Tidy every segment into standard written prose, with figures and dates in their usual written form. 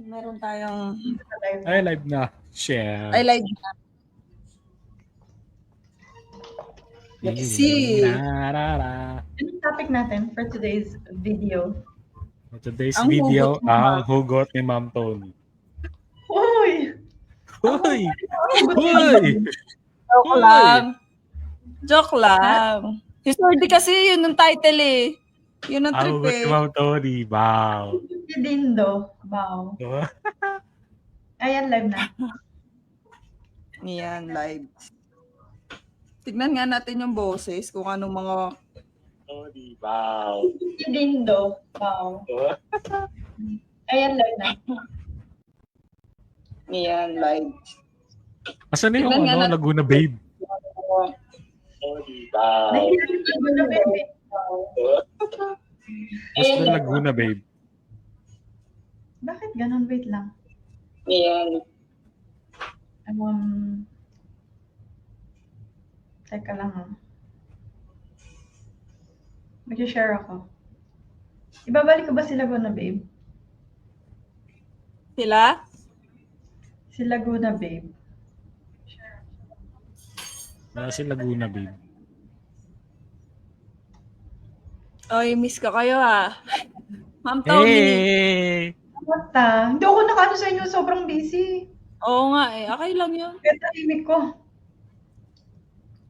Meron tayong... Ay, live na. Share. Ay, live na. Let's see. Anong topic natin for today's video? For today's Ang video, hugot mo, ang hugot ni Ma'am Tony. Uy! Hoy! Hugot Hoy! Joke lang. Joke lang. Si Sordy kasi yun yung title eh. Yun ang Ang trip hugot ni eh. Ma'am Tony. Wow. Si Dindo. Wow. Ayan, live na. Yan, live. Tignan nga natin yung boses kung anong mga... Tony, wow. Si Dindo. Wow. Ayan, live na. Yan, live. Asan na yung Tignan nga natin. Laguna Babe? Tony, wow. Nahihirap ko na, baby. Asan na Laguna Babe? Bakit ganun? Wait lang. Yan. Teka lang ha. Mag-share ako. Ibabalik ko ba si Laguna Babe? Sila? Si Laguna Babe. Si Laguna Babe. Oy, miss ka kayo ah. Ma'am Tony. Hey! Basta, hindi ako nakaano sa inyo. Sobrang busy. Oo nga eh. Okay lang yun. Kaya tahimik ko.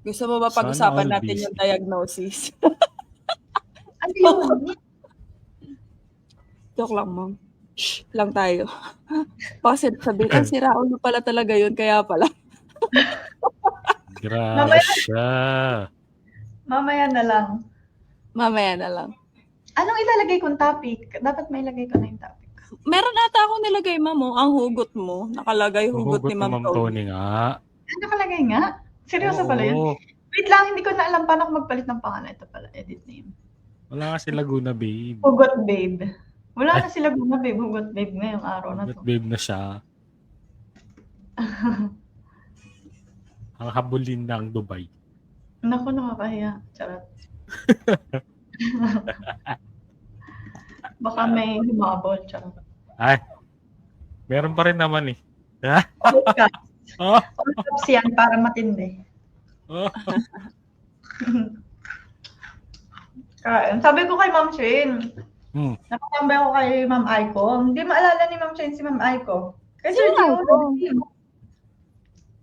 Gusto mo ba Sana pag-usapan all natin busy. yung diagnosis? Ano yun? Joke lang, ma'am. Shh, lang tayo. Kasi sabihin, si Raul pala talaga yun, kaya pala. Grabe Mamaya- siya. Mamaya na lang. Mamaya na lang. Anong ilalagay kong topic? Dapat may ilagay ko na yung topic. Meron ata akong nilagay, ma'am, oh, ang hugot mo. Nakalagay hugot Hugot ni ni Ma'am Ma'am Tony. Tony nga. Ano nakalagay nga? Seryoso pala yun? Oo. Wait lang, hindi ko na alam paano ako magpalit ng pangalan. Ito pala, edit name. Wala nga si Laguna Babe. Hugot Babe. Wala na sila Laguna Babe. Hugot Babe ngayong araw na Hugot to. Babe na siya. Ang habulin ng Dubai. Naku, nakakahiya. Charot. Baka may humabol. Charot. Ay, meron pa rin naman eh. All caps. Oh, All caps yan para matindi. oh. Kain. Sabi ko kay Ma'am Shane, nakatambay ako kay Ma'am Aiko. Hindi maalala ni Ma'am Shane si Ma'am Aiko. Kasi Sino Aiko?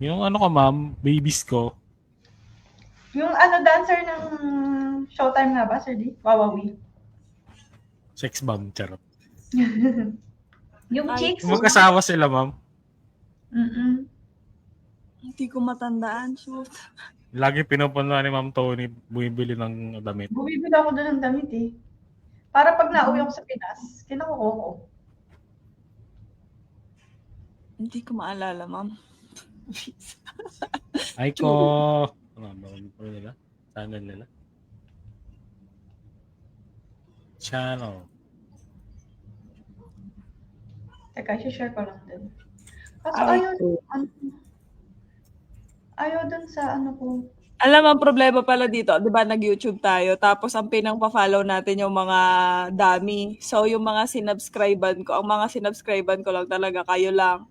Yung ano ko ma'am, babies ko. Yung dancer ng Showtime nga ba, Sir D? Wawawi. Sex bomb, charot. Yung Ay, chicks. Magkasawa sila ma'am. Mm-mm. Hindi ko matandaan. Shoot. Lagi pinupunuan ni Ma'am Tony bumibili ng damit. Bumibili ako doon ng damit eh. Para pag nauwi ako sa Pinas, kinukuha ko. Hindi ko maalala, ma'am. Ay ko. Ano nila? Channel nila. Channel. Teka, share ko lang din. Kaso Ay, ayaw dun sa ano ko. Alam mo, ang problema pala dito, di ba, nag-YouTube tayo, tapos ang pinang-follow natin yung mga dami. So, yung mga sinubscribean ko, ang mga sinubscribean ko lang talaga, kayo lang.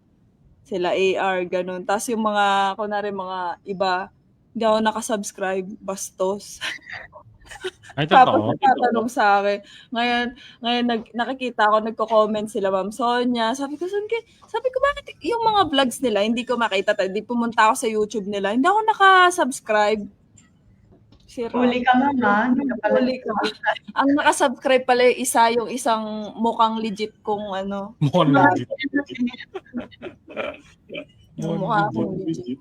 Sila AR, ganun. Tapos yung mga, kunwari mga iba, hindi ako nakasubscribe, bastos. Ay, Tapos totoo. nagtatanong sa akin. Ngayon nakikita ko, nagko-comment sila, Ma'am Sonia. Sabi ko, bakit yung mga vlogs nila, hindi ko makita. Hindi pumunta ako sa YouTube nila. Hindi ako nakasubscribe. Huli ka mama. Hindi ka pala. Huli ka. Ang nakasubscribe pala yung isang mukhang legit kong ano. Mukhang legit. Mukhang legit.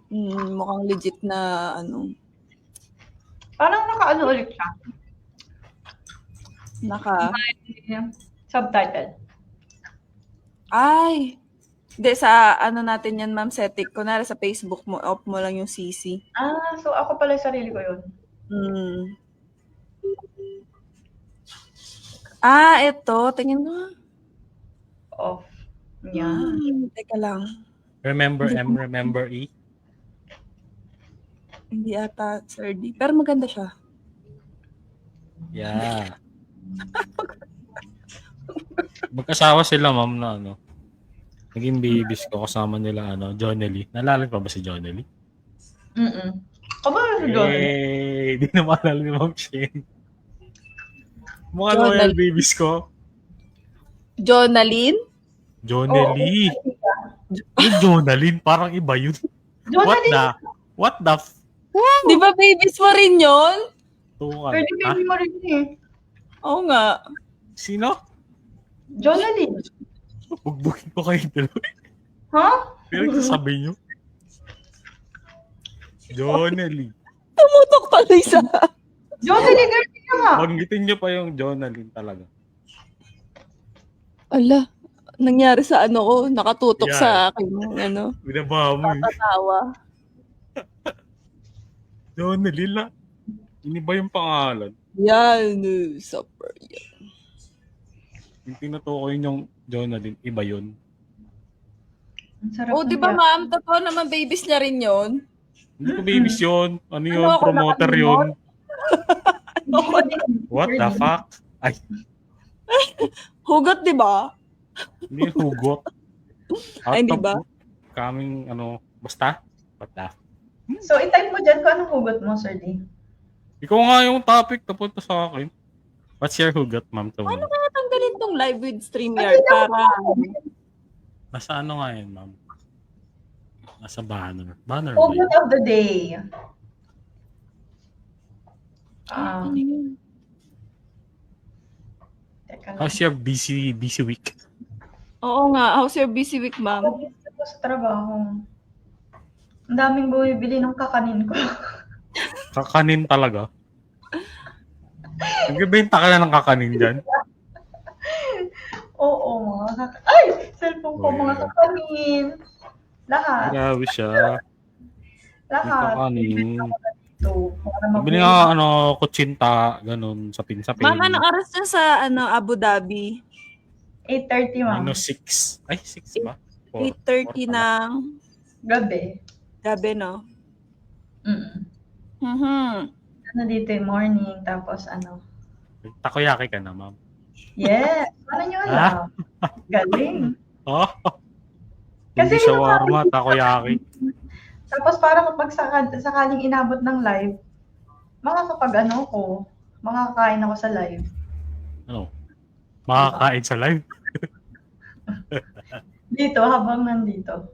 Mukhang legit na ano. Parang naka-ano ulit siya. Subtitle. Ay! Hindi, sa ano natin yan, ma'am, setting. Kunwari sa Facebook mo, off mo lang yung CC. So ako pala yung sarili ko yun. Ito. Tingin mo. Off. Yan. Teka lang. Remember M, remember E? Hindi ata, Sir D. Pero maganda siya. Yeah. Magkasawa sila, ma'am, na ano. Naging babies ko kasama nila, Jonely. Naalala ko pa ba si Jonely? Kabalo si John. Di na maalala ni Ma'am Shane. Mga Jonely. loyal babies ko. Jonalyn? Jonely. Yung Jonalyn, parang iba yun. Jonalyn. What the Di ba babies mo rin yun? tungan? Pwede baby mo rin eh. Oo nga. Sino? Jonalyn. Bugbugin ko kayo dalawa. Ha? Pero sasabihin nyo. Jonely. Tumutok tuloy sa... Jonalyn, girlfriend ka nga. Banggitin nyo pa yung Jonalyn talaga. Ala, nangyari sa ko, nakatutok Yeah. sa akin. Binabaha mo eh. Tatawa. Jonelyn la. Iniba yung pangalan. Yan, super yan. Yung tinutukoy yung Jonelyn, iba yun. Ang sarap Oh, ng di ba biyak. ma'am? Totoo naman babies niya rin yun. Hindi ko babies yun. Ano yun? Ano ako, Promoter nakalimot? yun. What the fuck? Ay, Hugot, di ba? hindi yung hugot. Ay, hindi ba? Kaming, basta? What the? So, i-type mo dyan kung anong hugot mo, Sir D. Ikaw nga yung topic na punta sa akin. What's your hugot, Ma'am Tony? Paano kaya tanggalin tong live with StreamYard para... Nasa ano nga yun, Ma'am? Nasa banner. Banner ba Hugot yun? of the day. Ano yun? Teka lang. How's your busy week? Oo nga, how's your busy week, ma'am? Pag-isa ko sa trabaho. Ang daming bumibili ng kakanin ko. Kakanin talaga. Nagbibenta ka na ng kakanin dyan? Oo, Ay! Cellphone ko, Oh, mga yeah. kakanin. Lahat. Grabe siya. Lahat. Kakanin. So, para Bili nga, kutsinta, ganun, sapin-sapin. Ma'am, anong oras niya sa Abu Dhabi? 8:30, ma'am. Minus 6. Ay, 6 ba? 8:30 ng Gabi. gabi, no? Mm. Mhm. Ano dito yung morning, tapos Takoyaki ka na, Ma'am. Yes! Paano nyo alam? Galing. Oh, Kasi hindi shawarma, takoyaki. Tapos parang pag sakaling inabot ng live, makakakain ako sa live. Ano? Makakain sa live? Dito, habang nandito.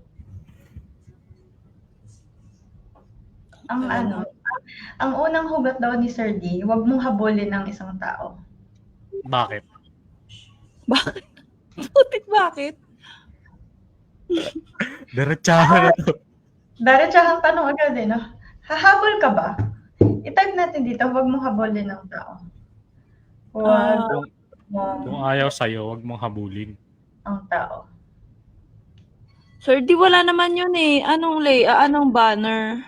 Ang unang hugot daw ni Sir D, huwag mong habulin ng isang tao. Bakit? Putik, bakit? Diretsahan na to. Diretsahang tanong agad eh, no? Hahabol ka ba? I-type natin dito, huwag mong habulin ng tao. Huwag Kung ayaw sa'yo, huwag mong habulin. ang tao. Sir, di wala naman yun eh. Anong banner?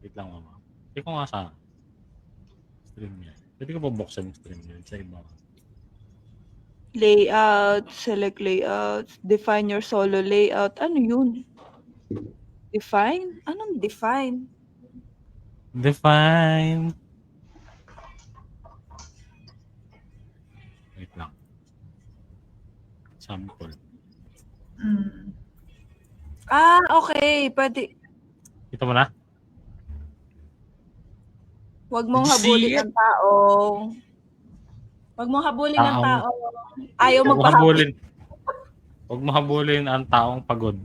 Wait lang, Mama. Hindi ko nga sa stream niya. Pwede ko pa buksan yung stream niya sa iba. Layout, select layouts, define your solo layout. Ano yun? Define? Anong define? Define. Wait lang. Sample. Mm. Ah, okay. Pwede. Ito mo na? Huwag mong Did you see habulin it? ng tao. Huwag mong habulin ng tao. Ayaw Huwag mo magpahabol. habulin. Huwag mo habulin ang taong pagod.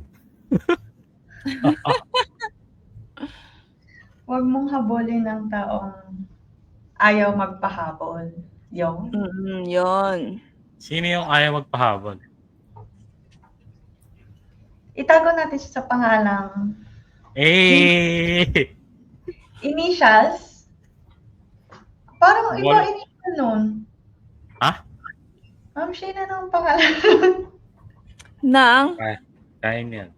Huwag mong habulin ng taong ayaw magpahabol. Yung. Yun. Sino yung ayaw magpahabol? Itago natin siya sa pangalang Eh! initials. Parang iba Wala. initial nun. Ha? Ma'am Shane, ano ang pangalan? Nang? Kaya niyan.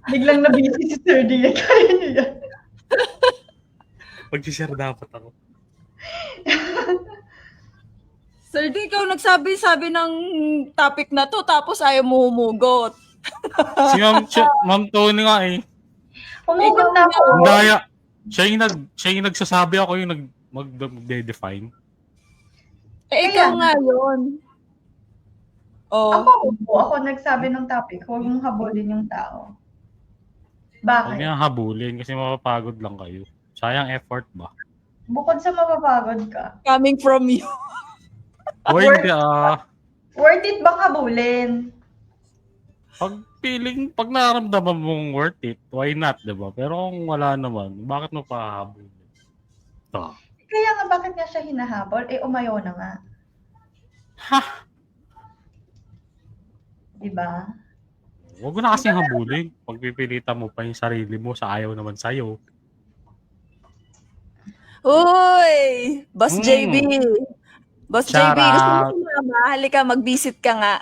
Biglang na-busy si Sir D. Kaya niyo yan. Pag-share dapat ako. Sir, di ikaw nagsabi ng topic na to tapos ayaw mo humugot. Si Ma'am Tony nga eh. Humugot na ako. Ang daya. Siya yung nagsasabi, ako yung magde-define. Eh, ikaw Ayan. nga yun. Oh, Ako nagsabi ng topic, huwag mong habulin yung tao. Huwag Bakit? niyang habulin kasi mapapagod lang kayo. Sayang effort ba? Bukod sa mapapagod ka, coming from you. O hindi worth it bang habulin? pag nararamdaman mong worth it, why not, diba? Pero kung wala naman, bakit mo pa hahabulin? Ito. Kaya nga bakit niya siya hinahabol? Umayaw na nga. Ha? Diba? Huwag mo na kasing habulin. Pagpipilitan mo pa yung sarili mo sa ayaw naman sa'yo. Uy! Boss Mm. JB. Boss Shout JB, gusto mo out. sumama? Halika, mag-visit ka nga.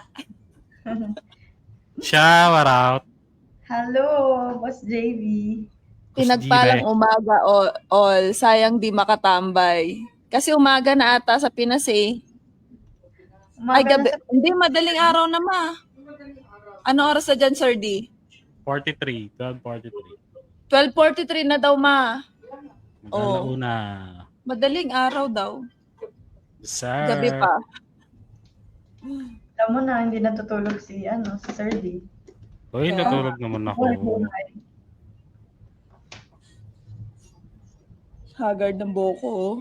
Shout out. Hello, Boss JV. Pinagpalang umaga all. Sayang di makatambay. Kasi umaga na ata sa Pinas eh. Ay, gabi. Hindi, madaling araw na ma. Ano oras na dyan, Sir D? 43. 12:43. 12:43 na daw, ma. Magalauna. Madaling araw daw. Sir. Gabi pa. Alam mo na, hindi natutulog si Sir D. Uy, natulog naman ako. Haggard ng buko, oh.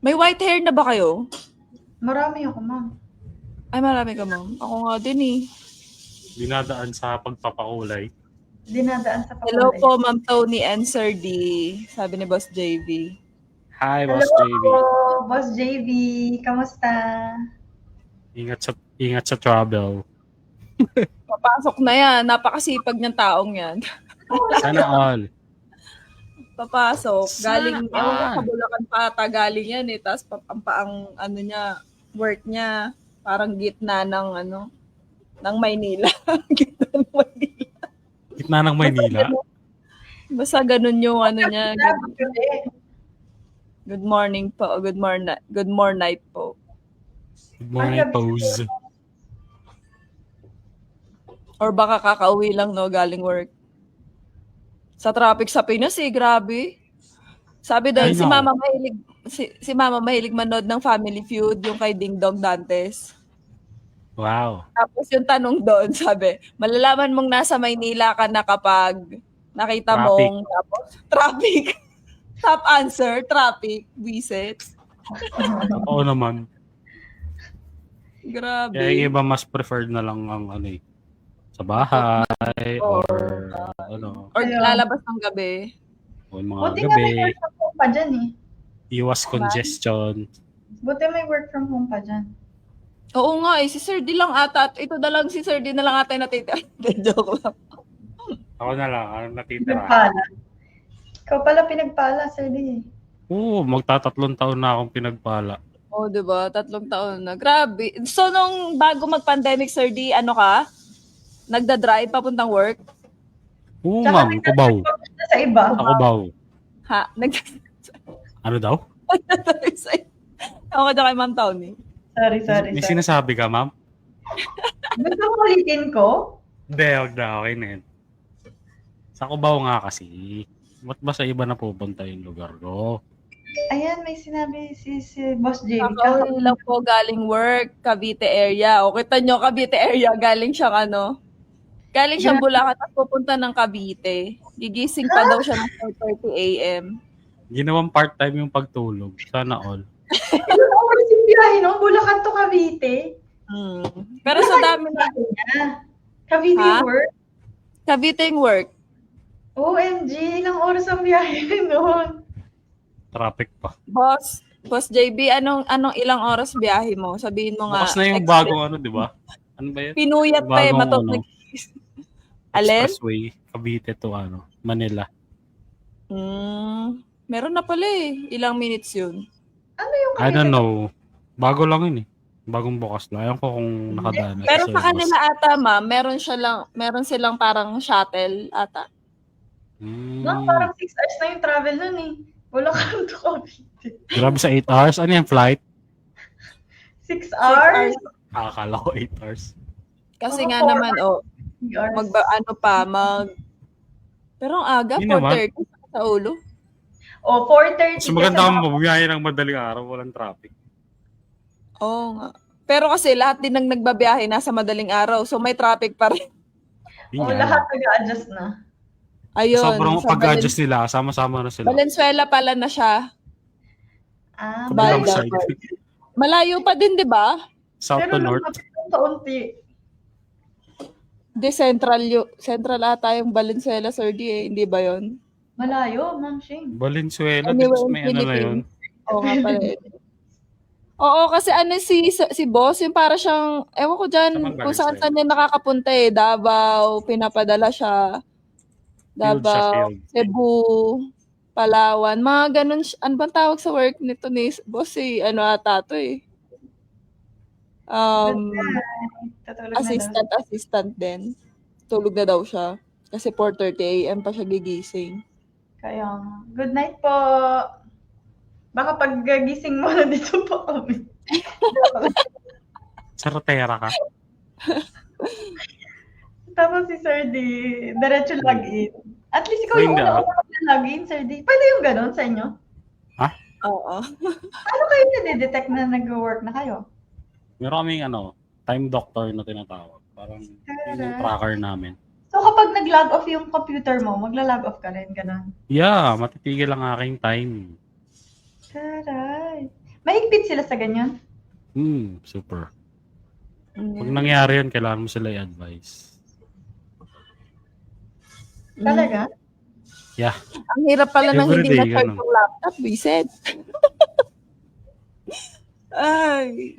May white hair na ba kayo? Marami ako, ma'am. Ay, marami ka, ma'am. Ako nga din eh. Dinadaan sa pagpapakulay. Dinadaan sa pakulay. Hello po, Ma'am Tony and Sir D. Sabi ni Boss JB. Hi, Boss Hello JB. po, Boss JV. Kamusta? Ingat sa travel. Papasok na yan. Napakasipag ng taong yan. Sana all. Papasok. Galing, Saan? ewan ko sa Bulacan pa ata galing yan eh. Tapos ang ano niya, work niya, parang gitna ng Maynila. Gitna ng Maynila. Gitna ng Maynila. Basta ganun yung ano niya. Good morning po. Good morning night po. Good morning, pose. Or baka kakauwi lang no galing work. Sa traffic sa Pinas eh, grabe. Sabi doon si Mama mahilig manood ng Family Feud yung kay Ding Dong Dantes. Wow. Tapos yung tanong doon, sabi, malalaman mong nasa Maynila ka na kapag nakita mong traffic. Top answer, traffic, visit. Oo naman. Grabe. Kaya yung iba mas preferred na lang ang sa bahay or Or lalabas ng gabi. O mga Buti gabi. nga may work from home pa dyan eh. Iwas congestion. Buti may work from home pa dyan. Oo nga eh, si Sir D lang ata. Ito na lang si Sir D na lang ata yung natitira. Joke lang. Ako na lang, natitira. Pinagpala. Ikaw pala pinagpala, Sir D. Oo, magtatatlong taon na akong pinagpala. Oo, diba? 3 taon na. Grabe. So, nung bago mag-pandemic, Sir D, ano ka? Nagda-drive papuntang work? Oo, ma'am. Kubaw. Sa iba. Ako baw. Ha? Ano daw? Nagda-drive sa ako dyan kay Ma'am Tony. Sorry. May sinasabi ka, ma'am? Gusto mo ulitin ko? Hindi, huwag na. Okay na yun. Sa Cubao nga kasi. Ba't ba sa iba na pupunta yung lugar ko? Ayan, may sinabi si Boss JV. Ako lang po galing work, Cavite area. O, kita nyo, Cavite area. Galing siyang Galing siyang Bulacan at pupunta ng Cavite. Gigising pa daw siya ng 4:30 a.m. Ginawang part-time yung pagtulog. Sana all. Ilang oras yung biyahe no? Bulacan to Cavite. Pero sa dami na. Cavite yung work? Cavite yung work. OMG, ilang oras ang biyahe noon? Traffic pa. Boss JB, anong ilang oras biyahe mo? Sabihin mo nga. Bukas na yung bagong di ba? Ano ba yun? Pinuyat pa eh. Alin? Expressway, Cavite to Manila. Meron na pala eh. Ilang minutes yun? Ano yung I don't know. Bago lang yun eh. Bagong bukas lang. Ayaw ko kung nakadaan. Pero sa kanila ata, ma'am, meron silang parang shuttle ata. No, parang 6 hours na yung travel nun eh. Bulacan to Cavite. Grabe sa 8 hours. Ano yung flight? 6 hours? Akala ko 8 hours. Kasi nga naman, pero ang aga, 4:30 sa ulo. 4:30. Mas maganda kung mabuyahe ng madaling araw, walang traffic. Oo nga. Pero kasi lahat din ng nagbabiyahe nasa madaling araw. So may traffic pa rin. Yun O, yan. lahat nag-a-adjust na. Ayun. Sobrang sa pag-adjust nila, sama-sama na sila. Valenzuela pala na siya. Kabilang Balda. side. Malayo pa din, di ba? South to Pero north. lumapit ng kaunti. Di central ata yung Valenzuela, Sir D eh. Hindi ba yun? Malayo, Ma'am Shane. Valenzuela, Anyway, di ba may ano na yun? Oo nga pala. Oo, kasi ano si boss, yung para siyang, ewan ko dyan, Saan kung Valenzuela? saan niya nakakapunta eh. Davao, pinapadala siya. Field siya, Davao, field. Cebu, Palawan. Mga ganun, ano bang tawag sa work nito ni boss eh? Ano ata to eh? Tutulog na daw. Assistant din. Tulog na daw siya. Kasi 4:30 AM pa siya gigising. Kaya, good night po. Baka pag gising mo, nandito po kami. Sarotera ka. Tapos si Sir D, diretso login. At least ikaw yung Hindi, una-una login, Sir D. Pwede yung ganun sa inyo? Oo. Paano kayo nade-detect na nag-work na kayo? Meron kaming time doctor na tinatawag. Parang yun yung tracker namin. So kapag nag-log off yung computer mo, magla-log off ka rin, ganun? Yeah, matitigil ang aking time. Taray. Mahigpit sila sa ganyan? Super. Pag nangyari yun, kailangan mo sila i-advise. Talaga? Yeah. Ang hirap pala ng hindi Everyday, na-charge ganun. yung laptop, Biset. Ay.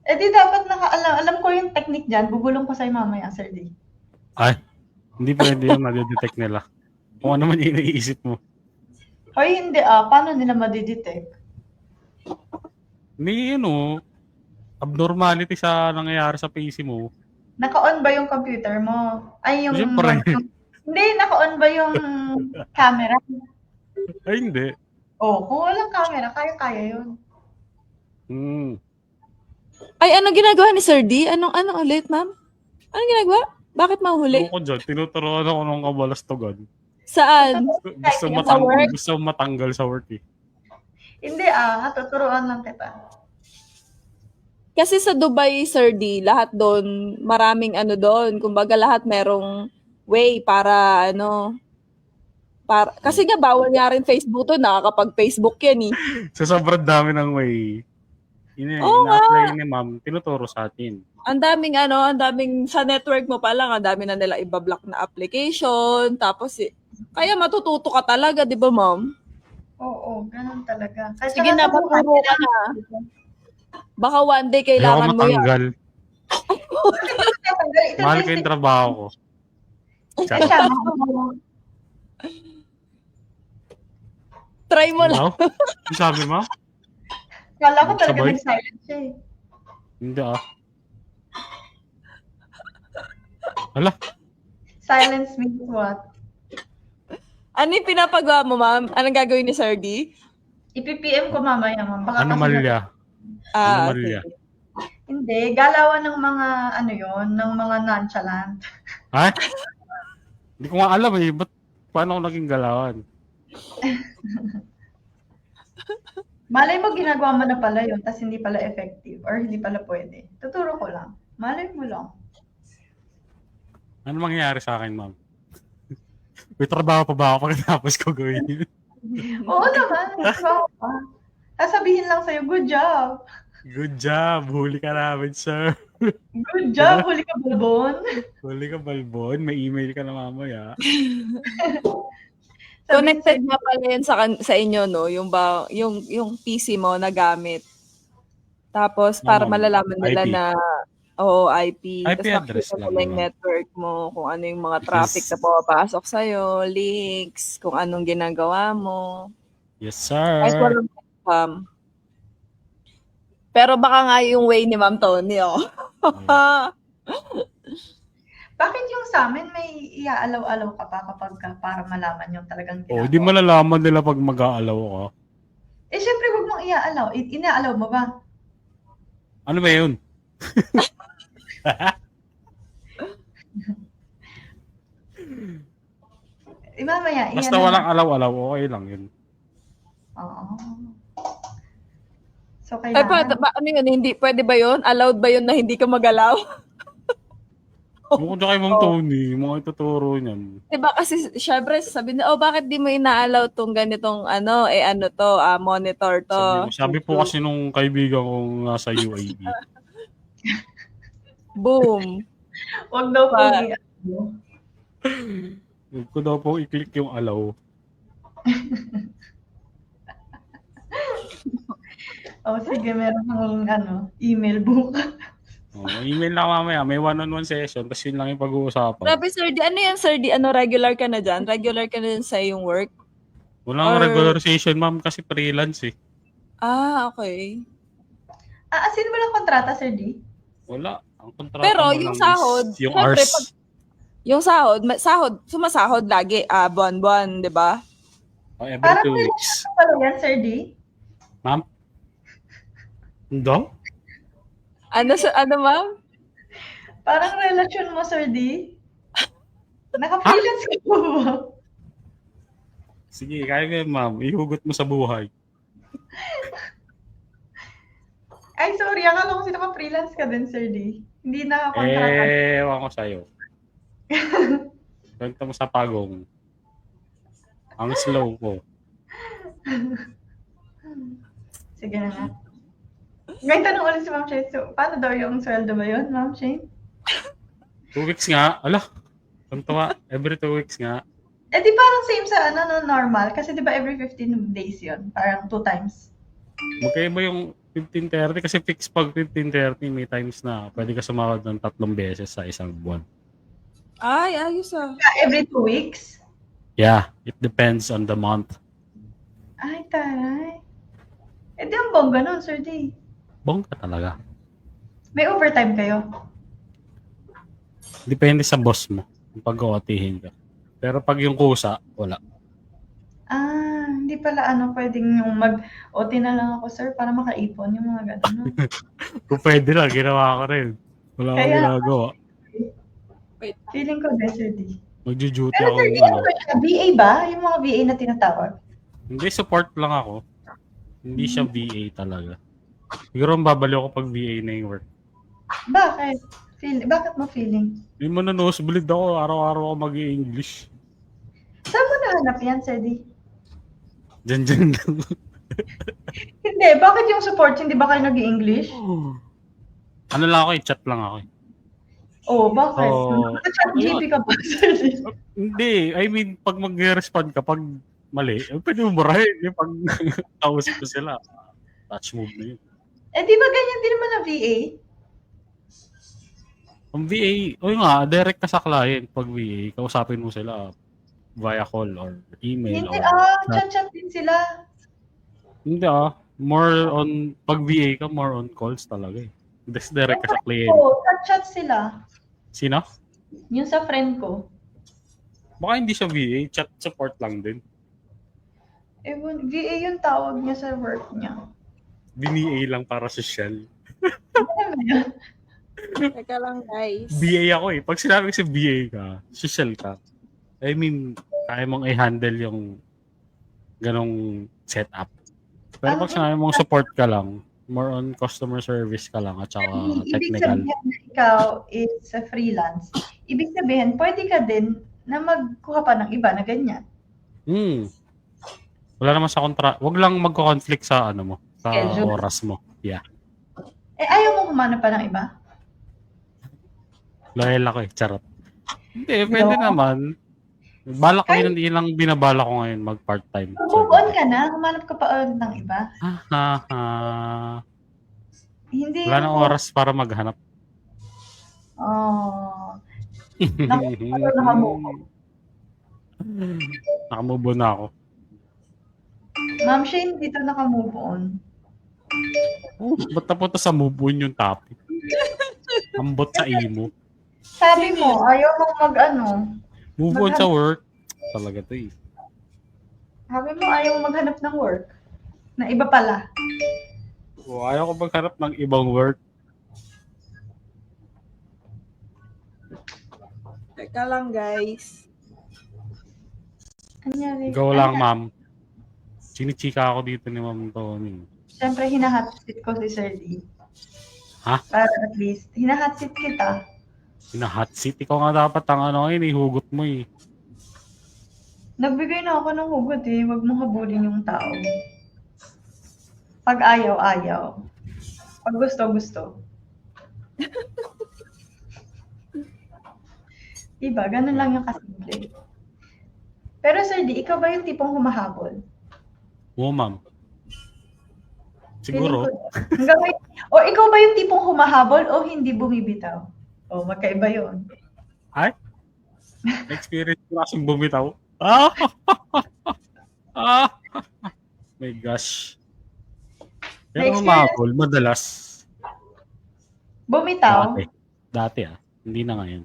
Eh di dapat alam ko yung technique dyan. Bubulong ko sa'yo mamaya, Sir D. Ay, hindi pwede yun, nadidetect nila. Kung ano man yung iniisip mo. Hoy, hindi paano nila madidetect? May abnormality sa nangyayari sa PC mo. Naka-on ba yung computer mo? Ay, yung... Siyempre. Hindi, naka-on ba yung camera? Ay, hindi. Kung walang camera, kaya-kaya yun. Ay, anong ginagawa ni Sir D? Anong ulit, ma'am? Anong ginagawa? Bakit mahuli? Ako dyan, tinuturuan ako ng kabalastogan. Saan? Gusto matanggal sa work eh. Hindi tuturuan lang kita. Kasi sa Dubai, Sir D, lahat doon, maraming doon. Kumbaga lahat merong way para kasi nga bawal nga rin Facebook to, nakakapag-Facebook yan eh. Sa sobrang dami ng way. Ina-apply ni ma'am, tinuturo sa atin. Ang daming sa network mo pa lang, ang dami na nila ibablock na application, tapos kaya matututo ka talaga, di ba ma'am? Oo, ganun talaga. Kasi sige na, maturo ka na. Baka one day kailangan mo yan. Matanggal. Mahal ko yung trabaho ko. Try mo lang. Ano sabi mo? Kala ko talaga Sabay? nag-silent siya eh. Hindi Hala? Silence means what? Ano yung pinapagawa mo, ma'am? Anong gagawin ni Sir D? I-PPM ko mamaya, ma'am. Baka Anomalya. Anomalya. Okay. Hindi, galawan ng mga ng mga nonchalant. Ha? Hindi ko nga alam eh. Paano ako naging galawan? Malay mo ginagawa mo na pala yun, tas hindi pala effective or hindi pala pwede. Tuturo ko lang. Malay mo lang. Ano mangyayari sa akin, ma'am? May trabaho pa ba ako pagkatapos ko gawin? Oo naman. Trabaho pa. Sasabihin lang sa'yo, good job. Good job. Huli ka namin, sir. Good job, huli ka balbon. Huli ka, balbon. May email ka na mamaya. Connected na pala yan sa inyo, no? Yung PC mo na gamit. Tapos, para malalaman nila IP. na IP. IP Tapos address nakikita lang nila yung naman. network mo, kung ano yung mga traffic na pumapasok sa'yo, links, kung anong ginagawa mo. Yes, sir. Kahit walang spam. Pero baka nga yung way ni Ma'am Tony, Bakit yung sa amin may iaalaw-alaw ka pa kapag para malaman yung talagang ginagawa? Di malalaman nila pag mag-aalaw ka. Eh, syempre, huwag mong iaalaw. Inaalaw mo ba? Ano ba yun? Mamaya, Basta walang alaw-alaw, okay lang yun. Oo. So, So, Ay, pwede kailangan. ba, ano yun, hindi, pwede ba yun? Allowed ba yun na hindi ka magalaw? Bukod na kay Ma'am Oh. Tony, yung mga ituturo niyan. Diba kasi, syempre, sabi na, bakit di mo ina-allow tong ganitong, ano to, monitor to. Sabi po kasi nung kaibigan kong nasa UAE, Boom. Huwag daw po Pa- huwag ko daw po i-click yung allow. sige, meron akong email bukas. Email na ako mamaya, may one-on-one session, tapos yun lang yung pag-uusapan. Grabe, Sir D. Ano yan, Sir D? Regular ka na dyan? Regular ka na dyan sa iyong work? Walang Or- regularization, ma'am, kasi freelance eh. Okay. Asin mo lang kontrata, Sir D? Wala. Ang kontrata Pero mo yung lang sahod, is yung syempre, hours. Yung sumasahod lagi, buwan-buwan, di ba? Every Parang 2 may weeks. relasyon pala yan, Sir D? Ma'am? Hindi? Ano, ma'am? Parang relasyon mo, Sir D? Naka-freelance ka po ba? Sige, kaya mo yun, ma'am. Ihugot mo sa buhay. Ay, sorry. Akala ko naka-freelance ka din, Sir D. Hindi naka-kontrata. Ewan ko sa'yo. Kwento mo sa pagong. Ang slow ko. Sige na nga. Ngayon tanong ulit si Ma'am Shane. So, paano daw yung sweldo ba yun, Ma'am Shane? 2 weeks nga. Ala. Tuntua. Every 2 weeks nga. Di parang same sa normal. Kasi di ba every 15 days yun? Parang 2 times. Magkaiba yung 15:30 kasi fix pag 15:30 may times na pwede ka sumahod ng 3 beses sa isang buwan. Ay, ayos Every 2 weeks? Yeah, it depends on the month. Ay, taray. Di ang bongga nun, Sir D. Bongga talaga. May overtime kayo? Depende sa boss mo kung pag-ootihin ka. Pero pag yung kusa, wala. Hindi pala pwedeng yung mag-OT na lang ako, sir, para makaipon yung mga gano'n. No? Kung pwede lang, ginawa ko rin. Wala akong Kaya- ginagawa. Feeling ko din, Sir D. Mag-duty Pero ako. Sir D, ano ba siya? VA ba? Yung mga VA na tinatawag? Hindi, support lang ako. Hindi siya VA talaga. Siguro mababaliw ako pag VA na yung work. Bakit? Bakit mo feeling? Hindi mo na nosebleed ako. Araw-araw ako mag-i-English. Saan mo nahanap yan, Sir D? Diyan lang. Hindi, bakit yung support, hindi ba kayo nag-i-English? Ano lang ako chat lang ako Bakit? Oh, Chat GP ka ba, Sir D? Hindi, I mean, pag mag-respond ka, pag mali, pwede mo marahin. Yung pag kausap ko sila, touch move na yun. Di ba ganyan din naman ang VA? Ang VA, direct ka sa client pag VA, kausapin mo sila via call or email. Hindi, or chat-chat din sila. Hindi more on, pag VA ka, more on calls talaga eh. Direct ka sa client. Chat-chat sila. Sino? Yung sa friend ko. Baka hindi siya VA, chat support lang din. VA yung tawag niya sa work niya. BNA lang para social. Ano ba yun? Teka lang, guys. BA ako eh. Pag sinabi ko si BA ka, social ka. I mean, kaya mong i-handle yung ganong setup. Pero pag sinabi mong support ka lang, more on customer service ka lang at saka Ibig technical. sabihin na ikaw is a freelance. Ibig sabihin, pwede ka din na magkuha pa ng iba na ganyan. Wala naman sa kontra. Wag lang magko-conflict sa ano mo, sa Schedule. oras mo. Yeah. Ayaw mo kumanap pa ng iba? Loyal ako eh, charot. Hindi, pwede naman. Balak ko yun, lang binabala ko ngayon mag part-time. Move on ka na, kumanap ka pa ulit ng iba. Hindi. Wala nang oras para maghanap. Nakamove on na ako. Ma'am Shane, dito naka-move on. Ba't napunta sa move on yung topic? Ambot sa imo. Sabi mo, ayaw mong Move on sa work. Talaga to eh. sabi mo, ayaw mong maghanap ng work. Na iba pala. Ayaw ko maghanap ng ibang work. Teka lang, guys. Anyari? Go lang, ma'am. Chinichika ako dito ni Ma'am Tony. Siyempre, hinahatsit ko si Sir D. Ha? Para at least, hinahatsit kita. Hot seat. Ikaw nga dapat ang ano ngayon, hugot mo eh. Nagbigay na ako ng hugot eh. Huwag mong habulin yung tao. Pag ayaw, ayaw. Pag gusto, gusto. Diba? Ganun lang yung kasimple. Pero Sir D, ikaw ba yung tipong humahabol? Oo, ma'am. Siguro. O ikaw ba yung tipong humahabol o hindi bumibitaw? O magkaiba yun. Ay? Experience ko kasing bumitaw. Ah! Ah! My gosh. Pero humabol, madalas. Bumitaw? Dati Hindi na ngayon.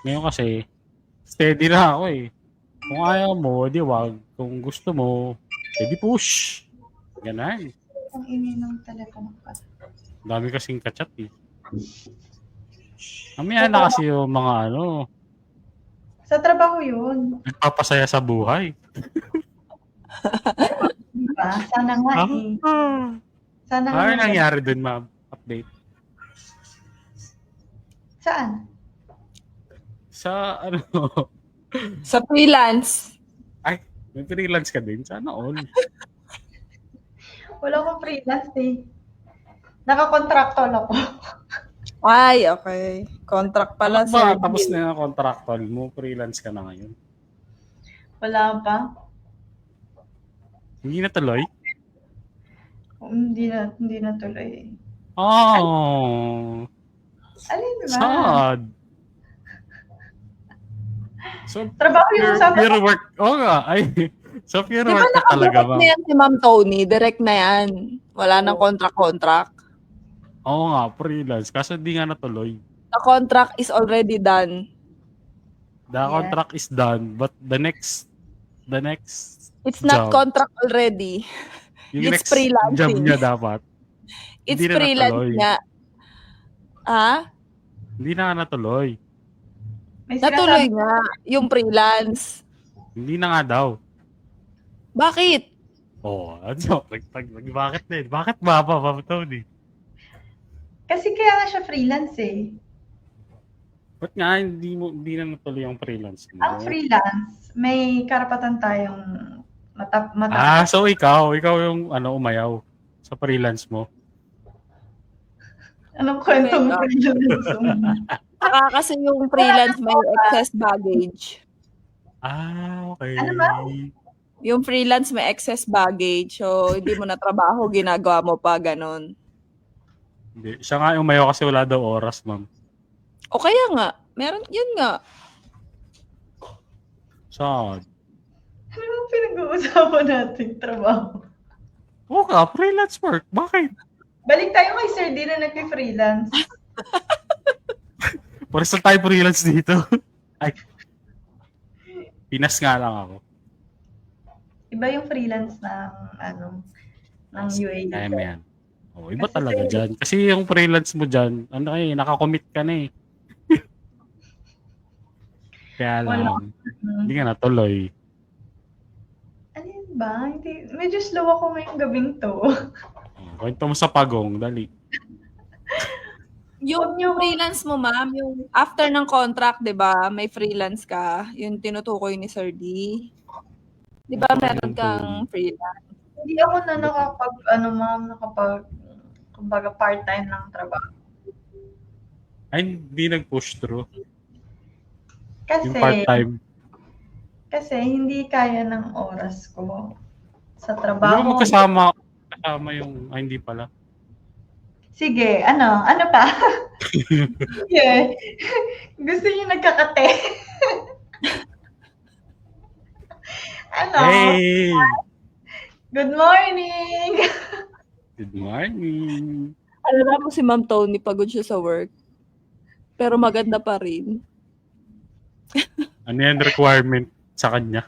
Ngayon kasi, steady na ako eh. Kung ayaw mo, di wag. Kung gusto mo, di push. Ganun. Ang ingay ng telepono ka. Dami kasing kachat eh. Mamaya na kasi yung mga ano, Sa trabaho yun. nagpapasaya sa buhay. Diba? Sana nga eh. Sana nga. Ano nangyari dun, ma'am? Update. Saan? Sa ano, Sa freelance. may freelance ka din? Sana all. Wala akong freelance eh. Naka-contractual ako. Ay, okay. Contract pala Ba, Sir D. tapos na yung contractual mo, freelance ka na ngayon. Wala pa. Hindi na tuloy? Hindi na tuloy. Oh, Alin ba? sad. So, Trabaho yung sabi pure work. Oo nga. Ay, so pure Di ba work ka talaga, nakadirect ma'am. na yan si Ma'am Tony? Direct na yan. Wala nang contract-contract. Oo nga, freelance. Kaso di nga natuloy. The contract is already done. The contract is done, but the next It's not job. contract already. Yung It's next freelancing. job niya dapat. It's Hindi na freelance natuloy. nga. Ha? Hindi na nga natuloy. may Natuloy sinasabi. nga. Yung freelance. Hindi na nga daw. Bakit? Oh, ano? Bakit din? Bakit ba, Ma'am Tony? Kasi kaya nga siya freelance eh. Ba't nga hindi na natuloy yung freelance mo? Ang freelance, may karapatan tayong So ikaw yung umayaw sa freelance mo. Anong kwento mo Oh my freelance mo? Saka kasi yung freelance may excess baggage. Okay. Ano ba? Yung freelance may excess baggage. So, hindi mo na trabaho, ginagawa mo pa, ganun. Hindi. Siya nga yung umayaw kasi wala daw oras, ma'am. O kaya nga, meron, yun nga. Sad. Ano yung pinag-uusapan natin trabaho? Oo ka, freelance work. Bakit? Balik tayo kay Sir D na nag-freelance. Pares na tayo freelance dito. Ay. Pinas nga lang ako. Iba yung freelance ng UAE. Kaya mo yan. Oh, iba Kasi talaga dyan. Kasi yung freelance mo dyan, nakakommit ka na eh. Kaya lang, hindi ka natuloy. Ano yun ba? Medyo slow ako ngayong gabing to. Kwento mo sa pagong, dali. Yung freelance mo, ma'am, yung after ng contract, di ba, may freelance ka, yung tinutukoy ni Sir D. Di ba, meron kang freelance? Hindi ako na kumbaga part-time ng trabaho. Ay, hindi nag-push through. Yung Kasi, part-time. hindi kaya ng oras ko sa Hindi trabaho. mo kasama yung, hindi pala. Sige, ano pa? Yeah. Gusto niyo nagkakate? Hey! Good morning! Good morning! Alam mo si Ma'am Tony, pagod siya sa work. Pero maganda pa rin. Ano yan requirement sa kanya?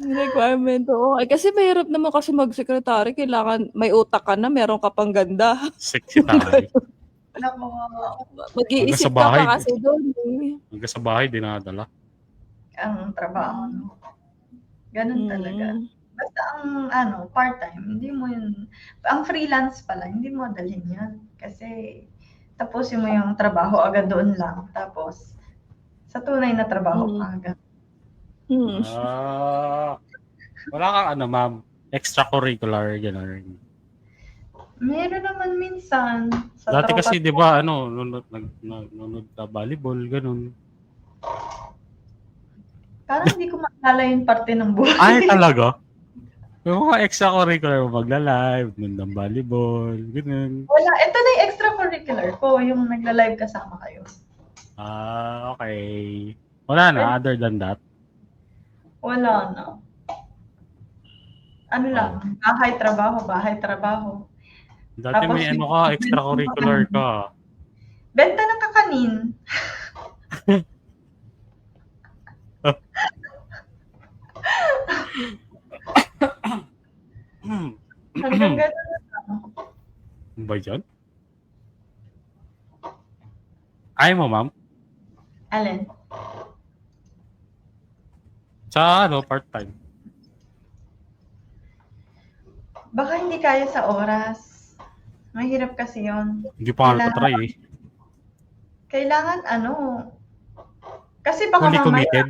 Requirement, oo. Ay, kasi mahirap naman kasi mag-secretary. Kailangan may utak ka na, meron ka pang ganda. Sexy tayo. Naku, Mag-iisip Hanggang sa ka bahay. pa kasi doon. Eh. Hanggang sa bahay, dinadala. ang trabaho. No? Ganun talaga. Basta ang part-time, hindi mo yun, ang freelance pala, hindi mo dalhin yun. Kasi, tapusin mo yung trabaho agad doon lang. Tapos, sa tunay na trabaho ka agad. Wala kang ma'am, extracurricular, gano'n. Meron naman minsan. Sa Dati tropa. kasi, di ba, nunod ka volleyball, gano'n. Parang hindi ko maalala yung parte ng buhay. Ay, talaga? Yung mga extracurricular mo, magla-live, ng volleyball, gano'n. Wala. Ito na yung extracurricular ko, yung nagla-live kasama kayo. Okay. Wala na, other than that. Wala na. Ano lang, bahay, trabaho, bahay, trabaho. Dati Tapos may extracurricular ka. Benta ng kakanin. Hanggang gano'n na lang. Ano ba yan? Ayaw mo, ma'am? Alin? Sa part-time? Baka hindi kaya sa oras. Mahirap kasi yon. Hindi pa nga try eh. Kailangan kasi baka Fully mamaya. committed?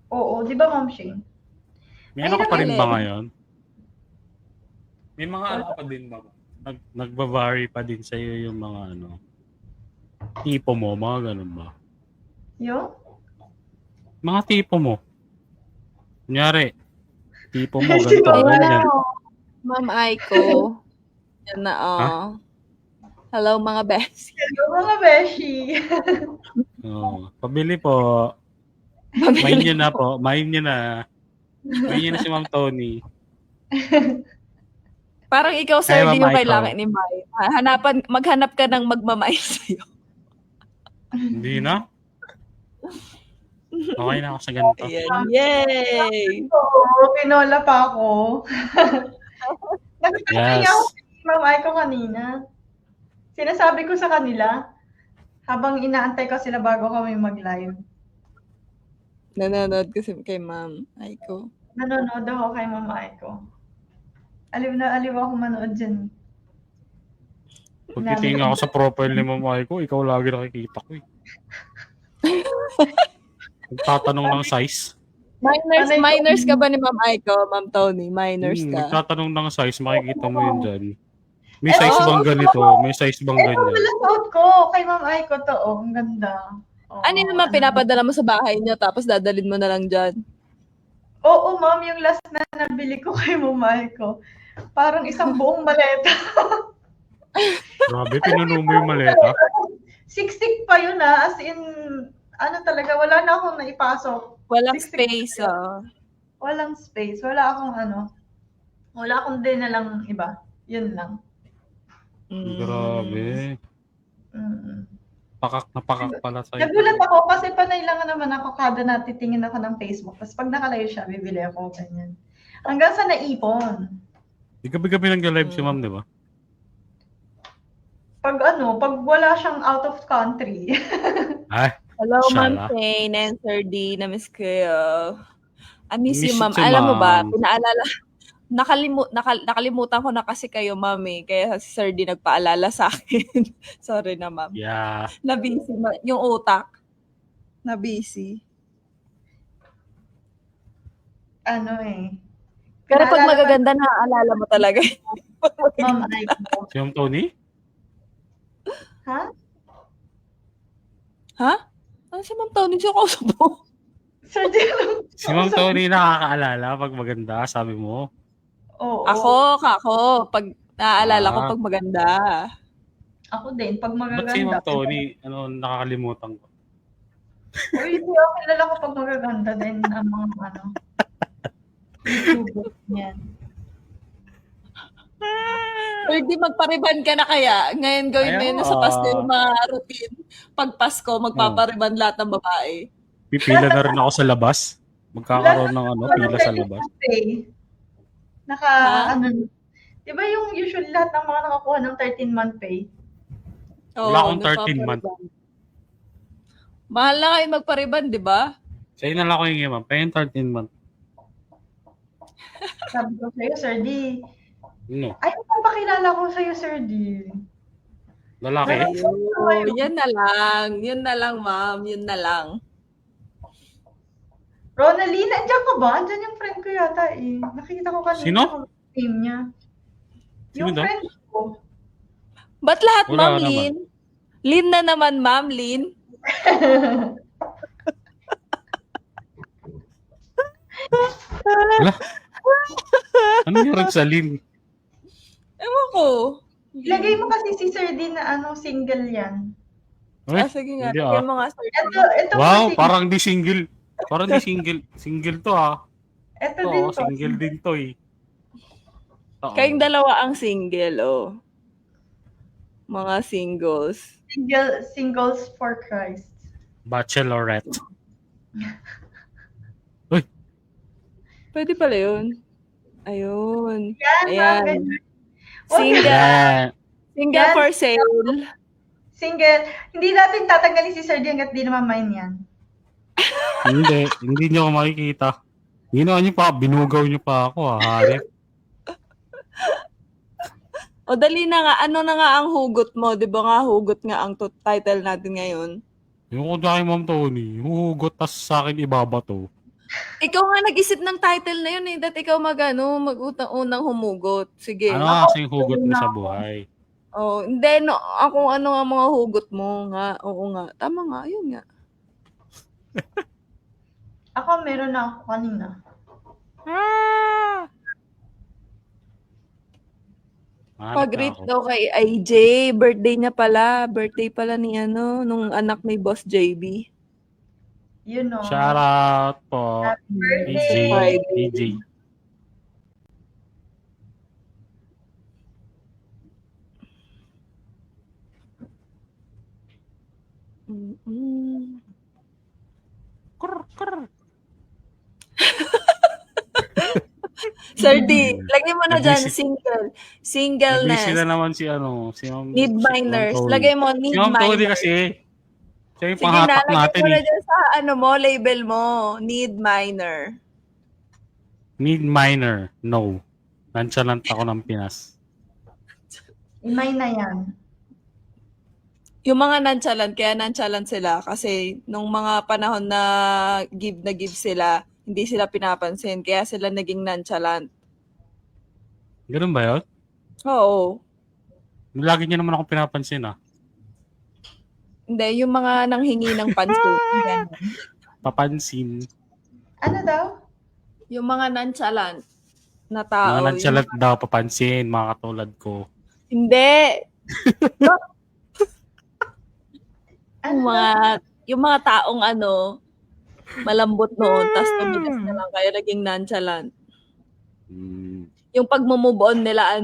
Oo, di ba Ma'am Shane? May ano ka pa rin ba ngayon? May mga ano ka pa din ba? Nagba-vary pa din sa'yo yung mga tipo mo, mga ganun ba? Yung? Mga tipo mo. Kunyari, tipo mo, ganito, ganyan. Ma'am Aiko. Yan na, Hello, mga beshi. Hello, mga beshi. Pabili po. Main nyo na po. Main nyo na si Ma'am Tony. Parang ikaw, sir, di yung kailangan ni Mai. Maghanap ka ng magmamay sa'yo. Hindi na? Okay na ako sa ganito. Yay! Oo, pinola pa ako. Nakikita ako si Ma'am Aiko kanina. Sinasabi ko sa kanila, habang inaantay ko sila bago kami mag-live. Nanonood kasi kay Ma'am Aiko. Nanonood ako kay Ma'am Aiko. Aliw na aliw ako manood dyan. Pagkitingin ako sa profile ni Ma'am Aiko, ikaw lagi nakikita ko eh. Nagtatanong ng size. Minors ka ba ni Ma'am Aiko, Ma'am Tony? Minors ka? Nagtatanong ng size, makikita mo yun dyan. May size bang ganito? May size bang ganyan? Ito, nilasuot ko kay Ma'am Aiko to. Ang ganda. Ano naman pinapadala mo sa bahay niyo tapos dadalhin mo na lang dyan? Oo, ma'am. Yung last na nabili ko kay Ma'am Aiko, parang isang buong maleta. Grabe, pinuno mo yung maleta. Siksik pa yun as in, talaga, wala na akong naipasok. Walang space, Walang space. Wala akong din na lang iba. Yun lang. Grabe. Pakak na pakak pala sa'yo. Nagulat ako kasi panay lang naman ako kada natitingin ako ng Facebook. Tapos pag nakalayo siya, bibili ako ganyan. Hanggang sa naipon. Di gabi-gabi nag-live si Ma'am, di ba? Pag wala siyang out of country. Hello, Ma'am Shane and Sir D. Na-miss kayo. I miss you, Ma'am. Alam mo ba, nakalimutan ko na kasi kayo, Ma'am eh. Kaya si Sir D nagpaalala sa akin. Sorry na, Ma'am. Yeah. Na-busy. Yung utak. Na-busy. Pero pag magaganda, naaalala mo talaga. Ma'am Aiko. Si Ma'am Tony? Ha? Ano si Ma'am Tony? Siya kausap mo. Sir D lang. Si Ma'am Tony nakakaalala pag maganda, sabi mo. Oo. Ako. Pag naaalala ko pag maganda. Ako din, pag magaganda. Ba't si Ma'am Tony, nakakalimutan ko? Uy, hindi ako kilala ko pag magaganda din ang mga YouTuber niyan. Pwede magpariban ka na kaya. Ngayon gawin mo yun sa Pasko yung mga routine. Pag Pasko, magpapariban lahat ng babae. Pipila na rin ako sa labas. Magkakaroon ng pila sa labas. Di ba yung usually lahat ng mga nakakuha ng 13-month pay? Wala akong 13-month. Mahal na kayo magpariban, di ba? Sa'yo na lang ako yung ma'am. Pay yung 13-month. Sabi ko sa'yo, Sir D. No. Ay, papakilala ko sa'yo, Sir D. Lalaki? Ayun, yan na lang. Yun na lang, ma'am. Yun na lang. Ronaline, nandiyan ka ba? Andiyan yung friend ko yata eh. Nakikita ko kanina. Sino? Name niya. Sino Yung daw? friend ko. Ba't lahat, Wala ma'am, naman. Lin? Lin na naman, ma'am, Lin. Wala. Ano yung sa Lin? Ewan ko. Ilagay mo kasi si Sir D na single yan. Ay, Sige nga. hindi Lagyan mo nga, sir. Ito Wow, kasi, parang di single. Parang di single. Single to ito din Oo, to. single din to eh. Oo. Kayong dalawa ang single, oh. Mga singles. Singles for Christ. Bachelorette. Pwede pala yun. Ayun. Yan, Ayan. ganyan. Single. Yan. Single Yan. for sale. Single. Hindi natin tatanggalin si Sir D hanggat di naman mine yan. Hindi nyo ako makikita. Ginawa nyo pa, binugaw nyo pa ako harip. O dali na nga, ano na nga ang hugot mo? Di ba nga hugot nga ang title natin ngayon? Yung ko dahil Ma'am Tony, huhugot tas sa akin ibabato. Ikaw nga nag-isip ng title na yun eh. That ikaw mag-utang-unang humugot. Sige. Ano nga kasing hugot mo sa buhay? Oh, hindi, no, ako ano nga mga hugot mo nga. Oo nga. Tama nga, yun nga. Ako, meron na ako kanina. Pag-greet daw kay IJ. Birthday niya pala. Birthday pala ni nung anak ni Boss JB. You know. Shout out po. Happy AJ. birthday. AJ. Mm-mm. Sir D, lagay mo na dyan, Nabisi- single. Busy Singleness. na naman si Ma'am. Need si minors. Ma'am Tony. Lagay mo, Si need Ma'am Tony minors. kasi. Siya yung Sige na, panghatak lagay natin mo na eh. dyan sa label mo. Need minor. Need minor. No. Nonchalant ako ng Pinas. Mine na yan. Yung mga nonchalant, kaya nonchalant sila kasi nung mga panahon na give sila, hindi sila pinapansin. Kaya sila naging nonchalant. Ganun ba yun? Oo. Lagi niya naman ako pinapansin Hindi, yung mga nanghingi ng pansin. Ganun. Papansin. Ano daw? Yung mga nonchalant na tao. Mga nonchalant daw papansin, mga katulad ko. Hindi. Ano Yung mga taong malambot noon, tapos tumigas na lang kaya naging nonchalant. Yung pag-move on nila,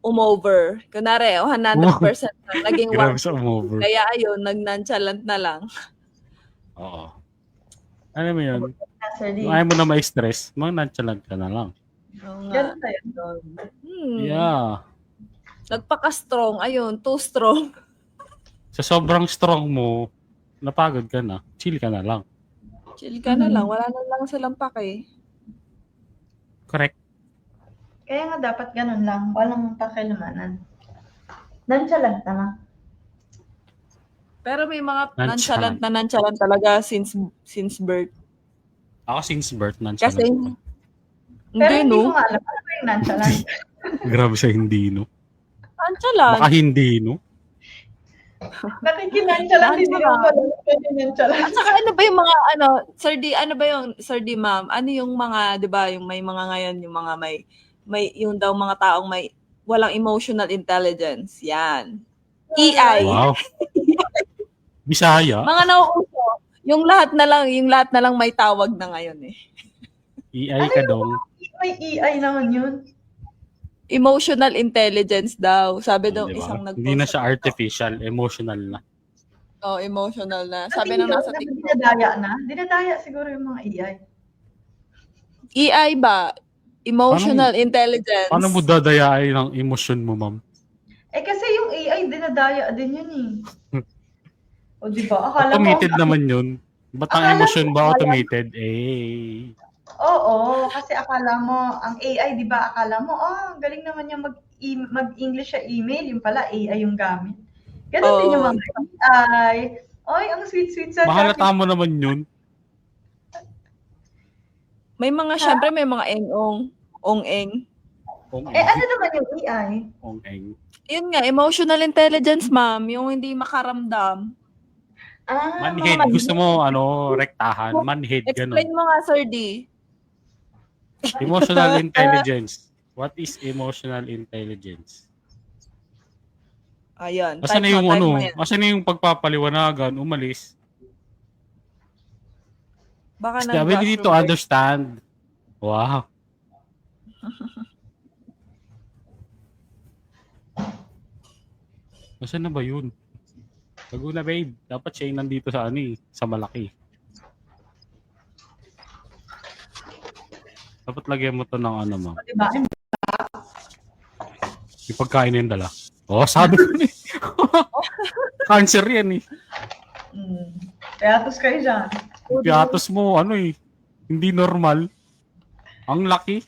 umover. Kunwari, 100% na, naging Grabe 1. sa over. Kaya ayun, nag-nonchalant na lang. Oo. Ano mo yun? Sir D? Kung ayaw mo na ma-stress, mga nonchalant ka na lang. Oo nga. Ganun tayo. Yeah. Nagpaka-strong. Ayun, too strong. Sa sobrang strong mo, napagod ka na, chill ka na lang. Chill ka na lang. Wala na lang silang pake. Correct. Kaya nga dapat ganun lang. Walang pakialamanan. Nonchalant na lang. Pero may mga Nonchalant. nonchalant talaga since birth. Ako since birth, nonchalant Kasi, ako. Pero hindi, hindi no? ko nga alam. Ano ba yung nonchalant? Grabe sa hindi, no? Nonchalant. Baka hindi, no? Nakikinonchalant, hindi naman pala nonchalant. At saka ano ba yung mga Sir D, ma'am, ano yung mga, 'di ba, yung may mga ngayon, yung mga may yung daw mga taong may walang emotional intelligence. Yan. EI. Wow. Bisaya. Mga nauuso, yung lahat na lang may tawag na ngayon eh. EI ka dong. May EI naman yun. Emotional intelligence daw. Sabi daw Diba? isang nag-post. Hindi na siya artificial, emotional na. Oh, emotional na. Sabi Sabi na nasa na TikTok. dinadaya na. Dinadaya siguro yung mga EI. EI ba? Emotional intelligence. Paano mo dadayain ang emosyon mo, ma'am? Eh kasi yung AI, dinadaya din yun eh. O diba? Akala Automated ko, naman yun. Ba't ang Akala emosyon ko ba wala. automated? Eh. Oo, kasi akala mo, ang AI, di ba, akala mo, ang galing naman niya mag-English sa email, yung pala AI yung gamit. Ganun din yung Oo. mga AI. Oy, ang sweet-sweet sa Mahalata mo naman yun. May mga, Ha? syempre may mga eng-ong, ong-eng. Ano naman yung AI? Ong-eng. Yun nga, emotional intelligence, ma'am. Yung hindi makaramdam. Manhead. Mga Gusto mo, rektahan. Manhead, ganun. Explain mo nga, Sir D. Emotional intelligence. What is emotional intelligence? Ayan, Asan na type mo yung yan. asan na yung pagpapaliwanagan, umalis? Baka The ability to nag-washroom break. understand. Wow. Asan na ba yun? Laguna, babe. Dapat siya yung nandito sa sa malaki. Dapat lagyan mo to ng mo. Diba? Yung pagkain na yung dala. Oh, sabi ko na Cancer yan Kaya tos kayo dyan. Yung piatos mo, hindi normal. Ang laki.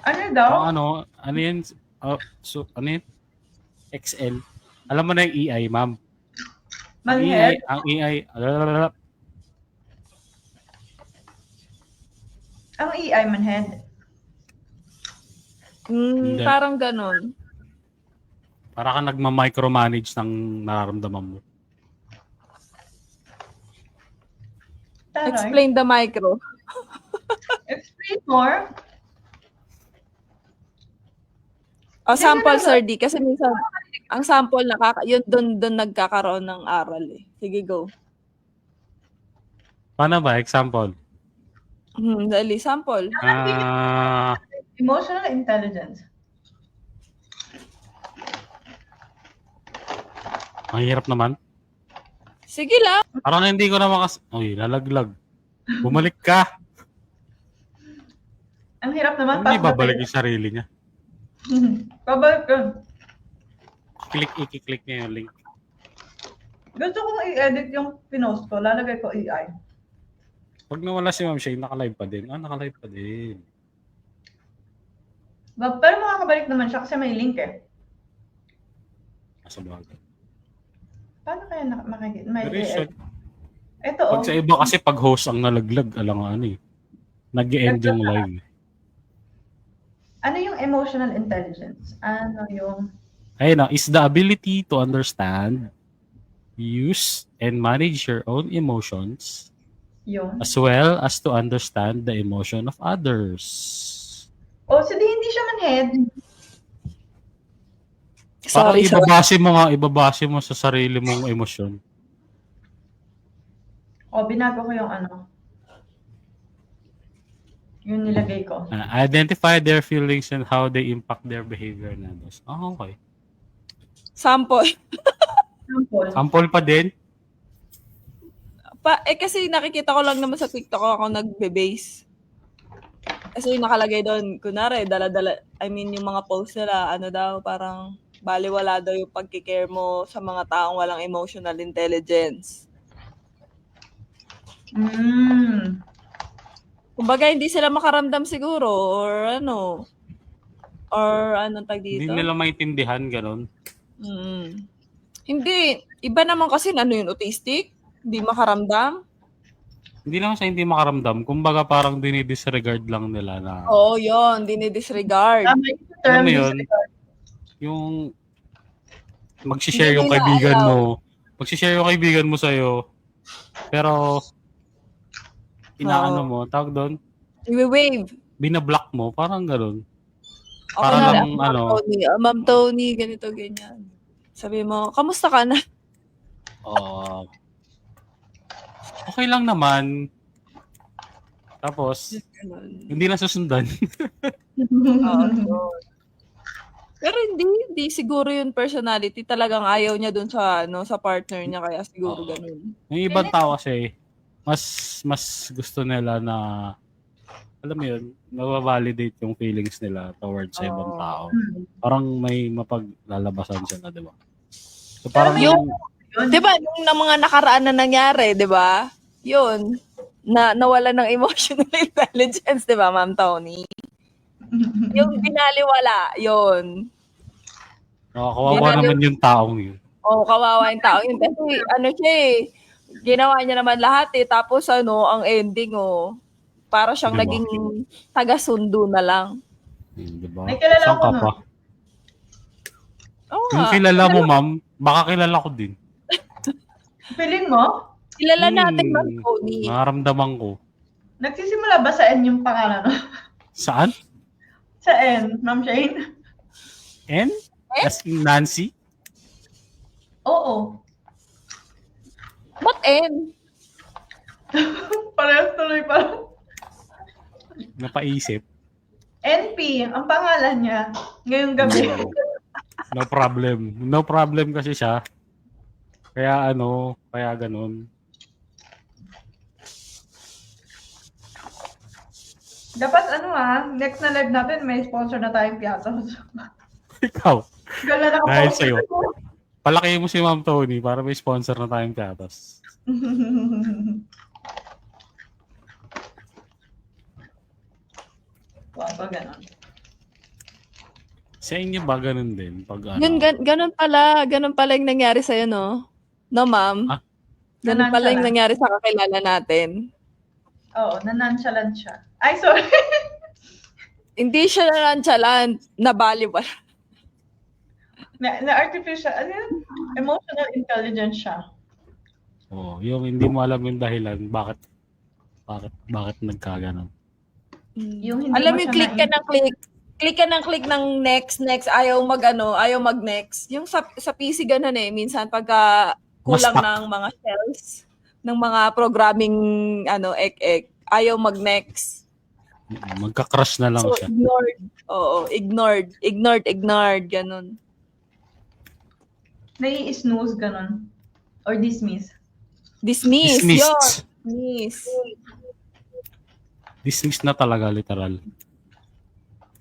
Ano daw? Ano yan? Ano yan? XL. Alam mo na yung EI, ma'am. Manhead? Ang EI, Ang AI, manhead. Hindi. Parang ganun. Para ka nagma-micromanage ng nararamdaman mo. Taray. Explain the micro. Explain more. O, sample, Sir D. Kasi minsan, ang sample, yun doon nagkakaroon ng aral eh. Sige, go. Paano ba? Example? Dali, sample. Emotional intelligence. Ang hirap naman. Sige lang. Parang hindi ko na Uy, lalaglag. Bumalik ka. Ang hirap naman. Hindi babalik yung sarili niya. Babalik ka. I-click niya yung link. Gusto kong i-edit yung pinost ko. Lalagay ko AI. Pag nawala si Ma'am Shane, naka-live pa din. Naka-live pa din. Pero makakabalik naman siya kasi may link eh. Nasa bagay. Paano kaya makikita? May Very short. Ito Pag sa iba kasi pag host ang nalaglag, nag-e-end yung live. Ano yung emotional intelligence? Ano yung... Ayun is the ability to understand, use, and manage your own emotions, Yun. as well as to understand the emotion of others. Hindi siya manhead. Parang Sorry. ibabase mo sa sarili mong emosyon. Binago ko yung yung nilagay ko. Identify their feelings and how they impact their behavior na others. Okay. Sample. Sample pa din? Kasi nakikita ko lang naman sa TikTok ako nagbe-base. Kasi yung nakalagay doon, kunwari, yung mga post nila, parang baliwala daw yung pagkikare mo sa mga taong walang emotional intelligence. Kumbaga, hindi sila makaramdam siguro, or anong tag dito? Hindi nila maintindihan, ganun. Hindi. Iba naman kasi, yun, autistic? Hindi makaramdam? Hindi naman siya hindi makaramdam. Kumbaga parang dinidisregard lang nila na... Oo, yun. Dinidisregard. Alam mo yun? Yung magsishare yung kaibigan mo. Magsishare yung kaibigan mo sa'yo. Pero inaano mo, tawag doon? I-wave. Binablock mo, parang gano'n. Okay Para lang, lang, Ma'am Tony, ganito, ganyan. Sabi mo, kamusta ka na? Okay lang naman. Tapos, hindi na susundan. Pero hindi siguro yung personality. Talagang ayaw niya dun sa partner niya, kaya siguro ganun. May ibang tao kasi, mas gusto nila na, alam mo yun, mababalidate yung feelings nila towards sa ibang tao. Parang may mapaglalabasan sila, di ba? So parang di ba, yung mga nakaraan na nangyari, di ba? yun, nawala ng emotional intelligence, di ba, Ma'am Tony? Yung binaliwala, yun. Kawawa naman yung taong yun. Kawawa yung tao yun. Kasi ano siya ginawa niya naman lahat Tapos ang ending para siyang Diba? naging taga-sundo na lang. Diba? May kilala Saan ko ka nun. pa? Oo Yung nga. kilala mo, ma'am, baka kilala ko din. Feeling mo? Kilala natin, Ma'am Tony. Nararamdaman ko. Nagsisimula ba sa N yung pangalan mo? Saan? Sa N, Ma'am Shane? N? As in Nancy? Oo. Ba't N? Parehas tuloy pa. Napaisip. NP, ang pangalan niya. Ngayong gabi. No problem. No problem kasi siya. Kaya kaya ganun. Dapat next na live natin, may sponsor na tayong piatos. Ikaw, Gala na dahil sa'yo. Palaki mo si Ma'am Tony para may sponsor na tayong piatas. Wow, ganun. Sa inyo ba ganun din? Pag Yun, ganun pala yung nangyari sa'yo, no? No, Ma'am? Ah? Ganun pala yung Nonchalant. nangyari sa kakilala natin. Oo, nanonchalant siya. Ay, sorry. Hindi siya nonchalant, nabaliwala. Na-artificial, ano yun? Emotional intelligence siya. Yung hindi mo alam yung dahilan, bakit nagkaganon. Yung hindi Alam mo mo, siya click ka ng click. Click ka ng click ng next, ayaw mag-next. Yung sa PC ganun minsan pagka kulang Mas-stuck. ng mga cells, ng mga programming, ayaw mag-next. Magka-crush na lang So, siya. ignored. Oo, ignored, ganun. Nai-snooze, ganun. Or dismiss. Dismiss. Dismissed. Yun. Dismiss. Dismiss na talaga, literal.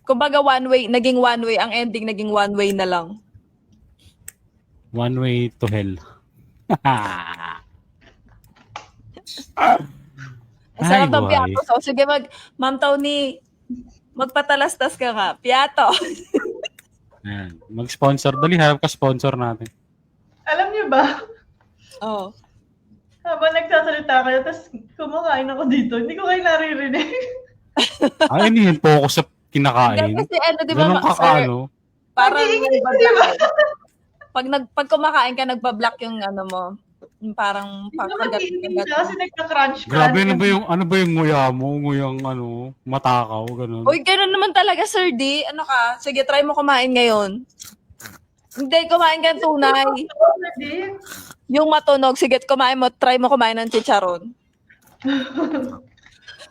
Kumbaga naging one way, ang ending naging one way na lang. One way to hell. Ang sarap ng buhay. piato. So, sige, Ma'am Tony, magpatalastas ka nga. Piato. Ayan. Mag-sponsor. Dali, harap ka sponsor natin. Alam niyo ba, Oh. habang nagsasalita kayo, tapos kumakain ako dito, hindi ko kayo naririnig. Ay, hindi yun. Focus sa kinakain. Kasi di ba, Ganun ka sir, ano. parang Nag-iingay nagbablock. Pag kumakain ka, nagbablock yung mo. Yung parang Hindi ko mag-iingay siya kasi nagka-crunch. Grabe, ano ba yung nguya mo? Nguyang matakaw, ganun. Uy, gano'n naman talaga, Sir D. Ano ka? Sige, try mo kumain ngayon. Hindi, kumain ka ng tunay. Yung matunog, sige, try mo kumain ng chicharon.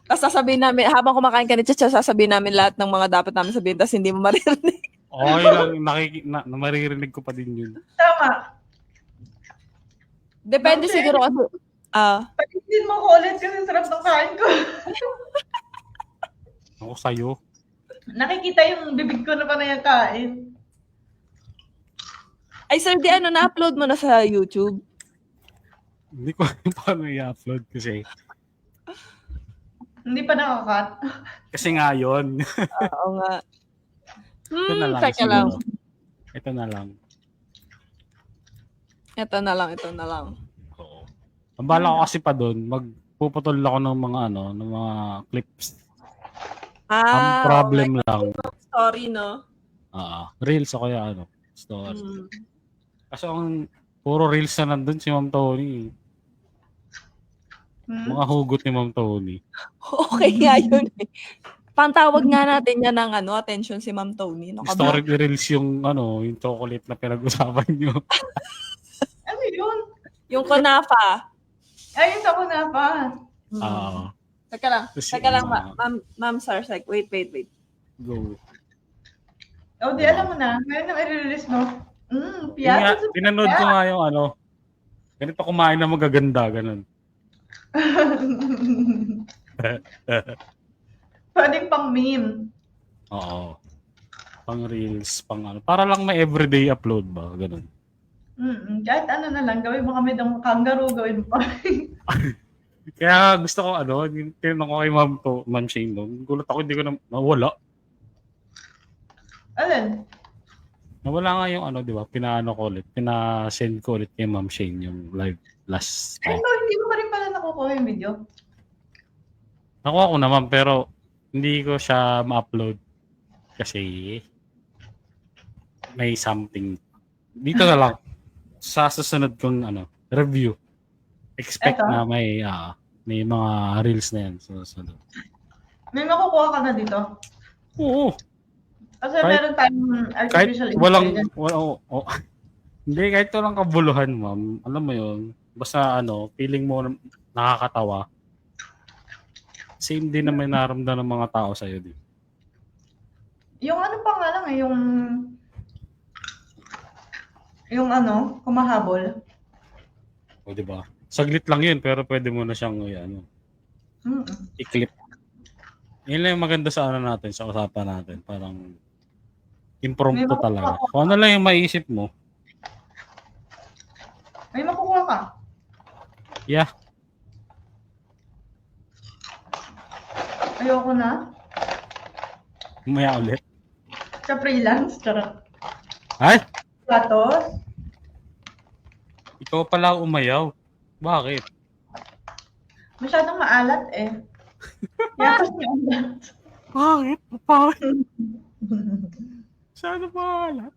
Tapos sasabihin namin, habang kumakain ka ng chicharon, sasabihin namin lahat ng mga dapat namin sabihin, tapos hindi mo maririnig. Okay lang, maririnig ko pa din yun. Tama. Depende Okay. siguro kasi, Pag-isin mo ko ulit kasi sarap ng kain ko. Ako sa'yo. Nakikita yung bibig ko na pa na yung kain. ay Sir D, na-upload mo na sa YouTube? Hindi ko alam paano i-upload kasi. Hindi pa nakakat. Kasi nga yun. Oo nga. Ito na lang. Teka lang. Ito na lang. Ito na lang. Oo. Ang bala ko kasi pa doon, magpuputol ako ng mga ng mga clips. Ang problem lang. Story, no? Reels o kaya story. Mm. Kasi ang puro reels na nandun si Ma'am Tony. Mga hugot ni Ma'am Tony. Okay nga yun eh. Pantawag nga natin yan ng attention si Ma'am Tony. No? Story reels yung yung chocolate na pinag-usapan nyo. Ano yun? Yung kunafa. Ayun sa na pa. Teka lang. Kasi, Teka lang, Ma'am Sarsek. Wait. Go. O, di alam mo na. Ngayon na i-release mo. Piyato. Pinanood ko nga yung ganito kumain na magaganda, ganun. Pwedeng pang meme. Oo. Pang reels, para lang may everyday upload ba, ganun. Kahit ano na lang, gawin mo kami ng kangaroo, gawin mo pa. Kaya gusto ko tinanong ko kay Ma'am Shane doon. Gulat ako, hindi ko na nawala. Alin? Nawala nga yung di ba? Pinasend ko ulit kay Ma'am Shane yung live last Ay, time. no, hindi ko pa rin pala nakukuha yung video. Nakuha ko naman pero hindi ko siya ma-upload kasi may something. Dito na lang sa susunod kong review. Expect Eto? na may mga reels na yan sa susunod. May makukuha ka na dito. Oo. Kasi Kahit- meron tayong Kahit artificial walang intelligence. hindi kahit walang kabuluhan, ma'am. Alam mo 'yun. Basta feeling mo nakakatawa. Same din naman naramdaman ng mga tao sa iyo, di. Yung ano pa nga lang yung kumahabol. O di ba? Saglit lang 'yun pero pwede mo na siyang Mm. i-clip. Yun lang yung maganda sa natin, sa usapan natin. Parang impromptu May talaga. Kung ano lang yung maiisip mo, May makukuha ka. yeah. Ayoko na. Umaya ulit. Sa freelance. Charot. Ay! Platos. Ikaw pala umayaw. Bakit? Masyadong maalat eh. Yapas niya ulit. Bakit? Bakit? Sana pala?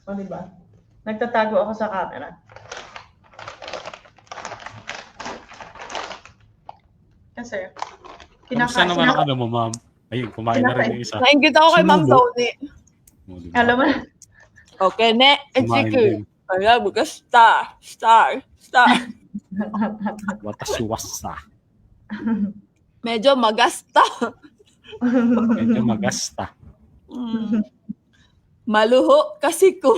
O, diba? Nagtatago ako sa camera. Kasi, Kamusta naman ang mo, ma'am? Ayun, kumain na rin yung isa. Nainggit ako kay Ma'am Sinubo. Tony. O, diba? Alam mo na, Okay, ne. Kumain din. Kaya buka star. Watasiwasa. Medyo magasta. Medyo magasta. Mm. Maluho kasi ko.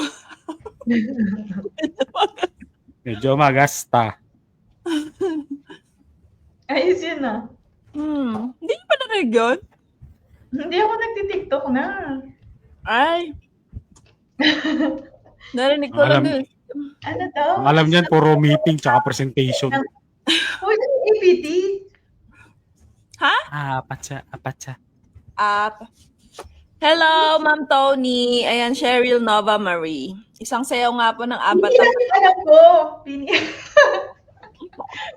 Medyo magasta. ayos yun ah. Hindi pa narinig yun? Hindi ako nagtitiktok na. Ay. Narinig ko lang Alam- yun. Ano daw? Ang alam niyan, puro meeting tsaka presentation. Uy, APT. Apatsa. Hello, Ma'am Tony. Ayan, Cheryl Nova Marie. Isang sayaw nga po ng apat Hindi na... natin alam ko.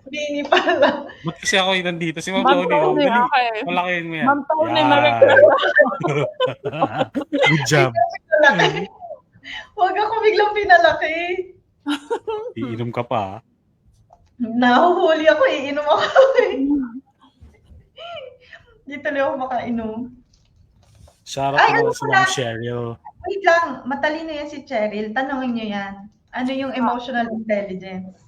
Bini pala. Ba't kasi ako yung nandito? Si Ma'am Ma'am Tony. Tony, Dali. okay. Malakihin mo yan. Ma'am Tony, Yan. Marie. Good job. Pinalaki. Huwag ako biglang pinalaki. Iinom ka pa. ah. Nahuhuli ako, iinom ako. Hindi tuloy ako makainom. Shout Ay, out ano to si pala? Ma'am Cheryl. Wait lang, matalino yan si Cheryl. Tanungin niyo yan. Ano yung emotional intelligence?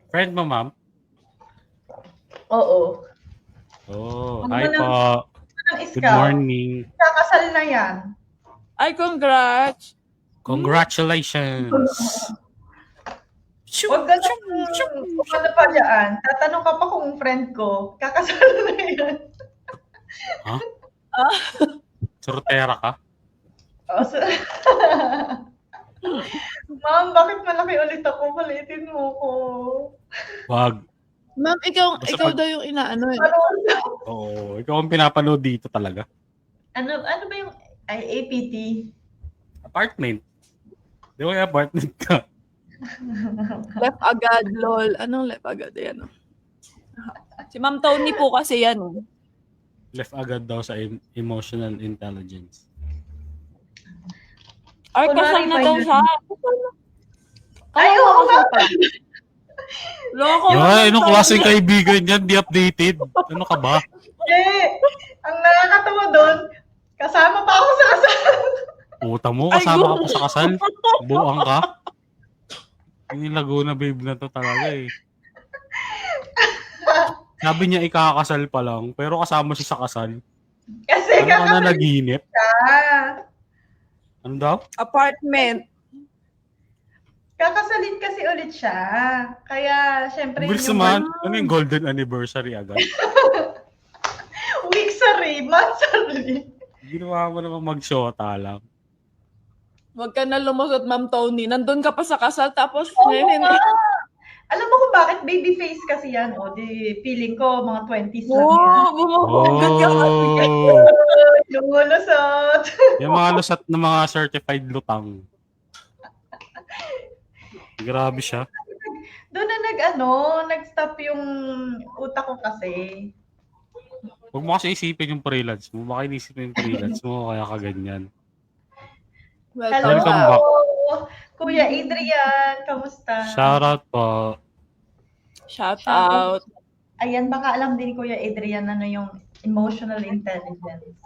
Friend mo, ma'am? Oo. Oh, Ano hi na- po. Anong Good iskaw? morning. Kakasal na yan. Ay, congrats. Congratulations. Huwag ka na, ano pa dyan. Tatanong ka pa kung friend ko. Kakasal na yan. Sortera ka? Oh, so, Ma'am, bakit malaki ulit ako? Maliitin mo ko. Wag. Ma'am, ikaw Basta ikaw pag- daw yung inaano eh. Oo, ikaw ang pinapanood dito talaga. Ano ba yung APT? Apartment. Di ba yung apartment ka? Left agad, lol. Anong left agad? Ayan. oh. Si Ma'am Tony po kasi yan. oh. Left agad daw sa emotional intelligence. Ay, Kunwari, kasal na daw final- siya. Ay, oo nga. Loko. Ay, anong klaseng kaibigan yan? Di updated. Ano ka ba? Ang nakakatawa doon, kasama pa ako sa kasal. Puta mo, Ay, kasama ka go. pa sa kasal. Buang ka. Yung Laguna babe na to talaga eh. Sabi niya ikakasal pa lang, pero kasama siya sa kasal. Kasi Ano ka na kakasal naginip? ka. Ano daw? Apartment. Kakasalin kasi ulit siya. Kaya, syempre, Bilis yung naman. Ano yung golden anniversary agad? week-sary, month-sary. Ginawa mo naman mag-shota lang. Wag ka na lumusot, Ma'am Tony. Nandun ka pa sa kasal, tapos Oo ngayon, nga. Alam mo kung bakit baby face kasi yan, o di feeling ko mga 20s lang yan. oh, bumuhugot ka kasi. Oh! Lumulusot. Yung mga lusat na mga certified lutang. Grabe siya. Doon na nag-stop yung utak ko kasi. Huwag mo kasi isipin yung freelance mo. Baka inisipin yung freelance mo, kaya ka ganyan. Hello, Welcome back. Kuya Adrian, kamusta? Shoutout po. Shout out. Ayan, baka alam din Kuya Adrian ano yung emotional intelligence.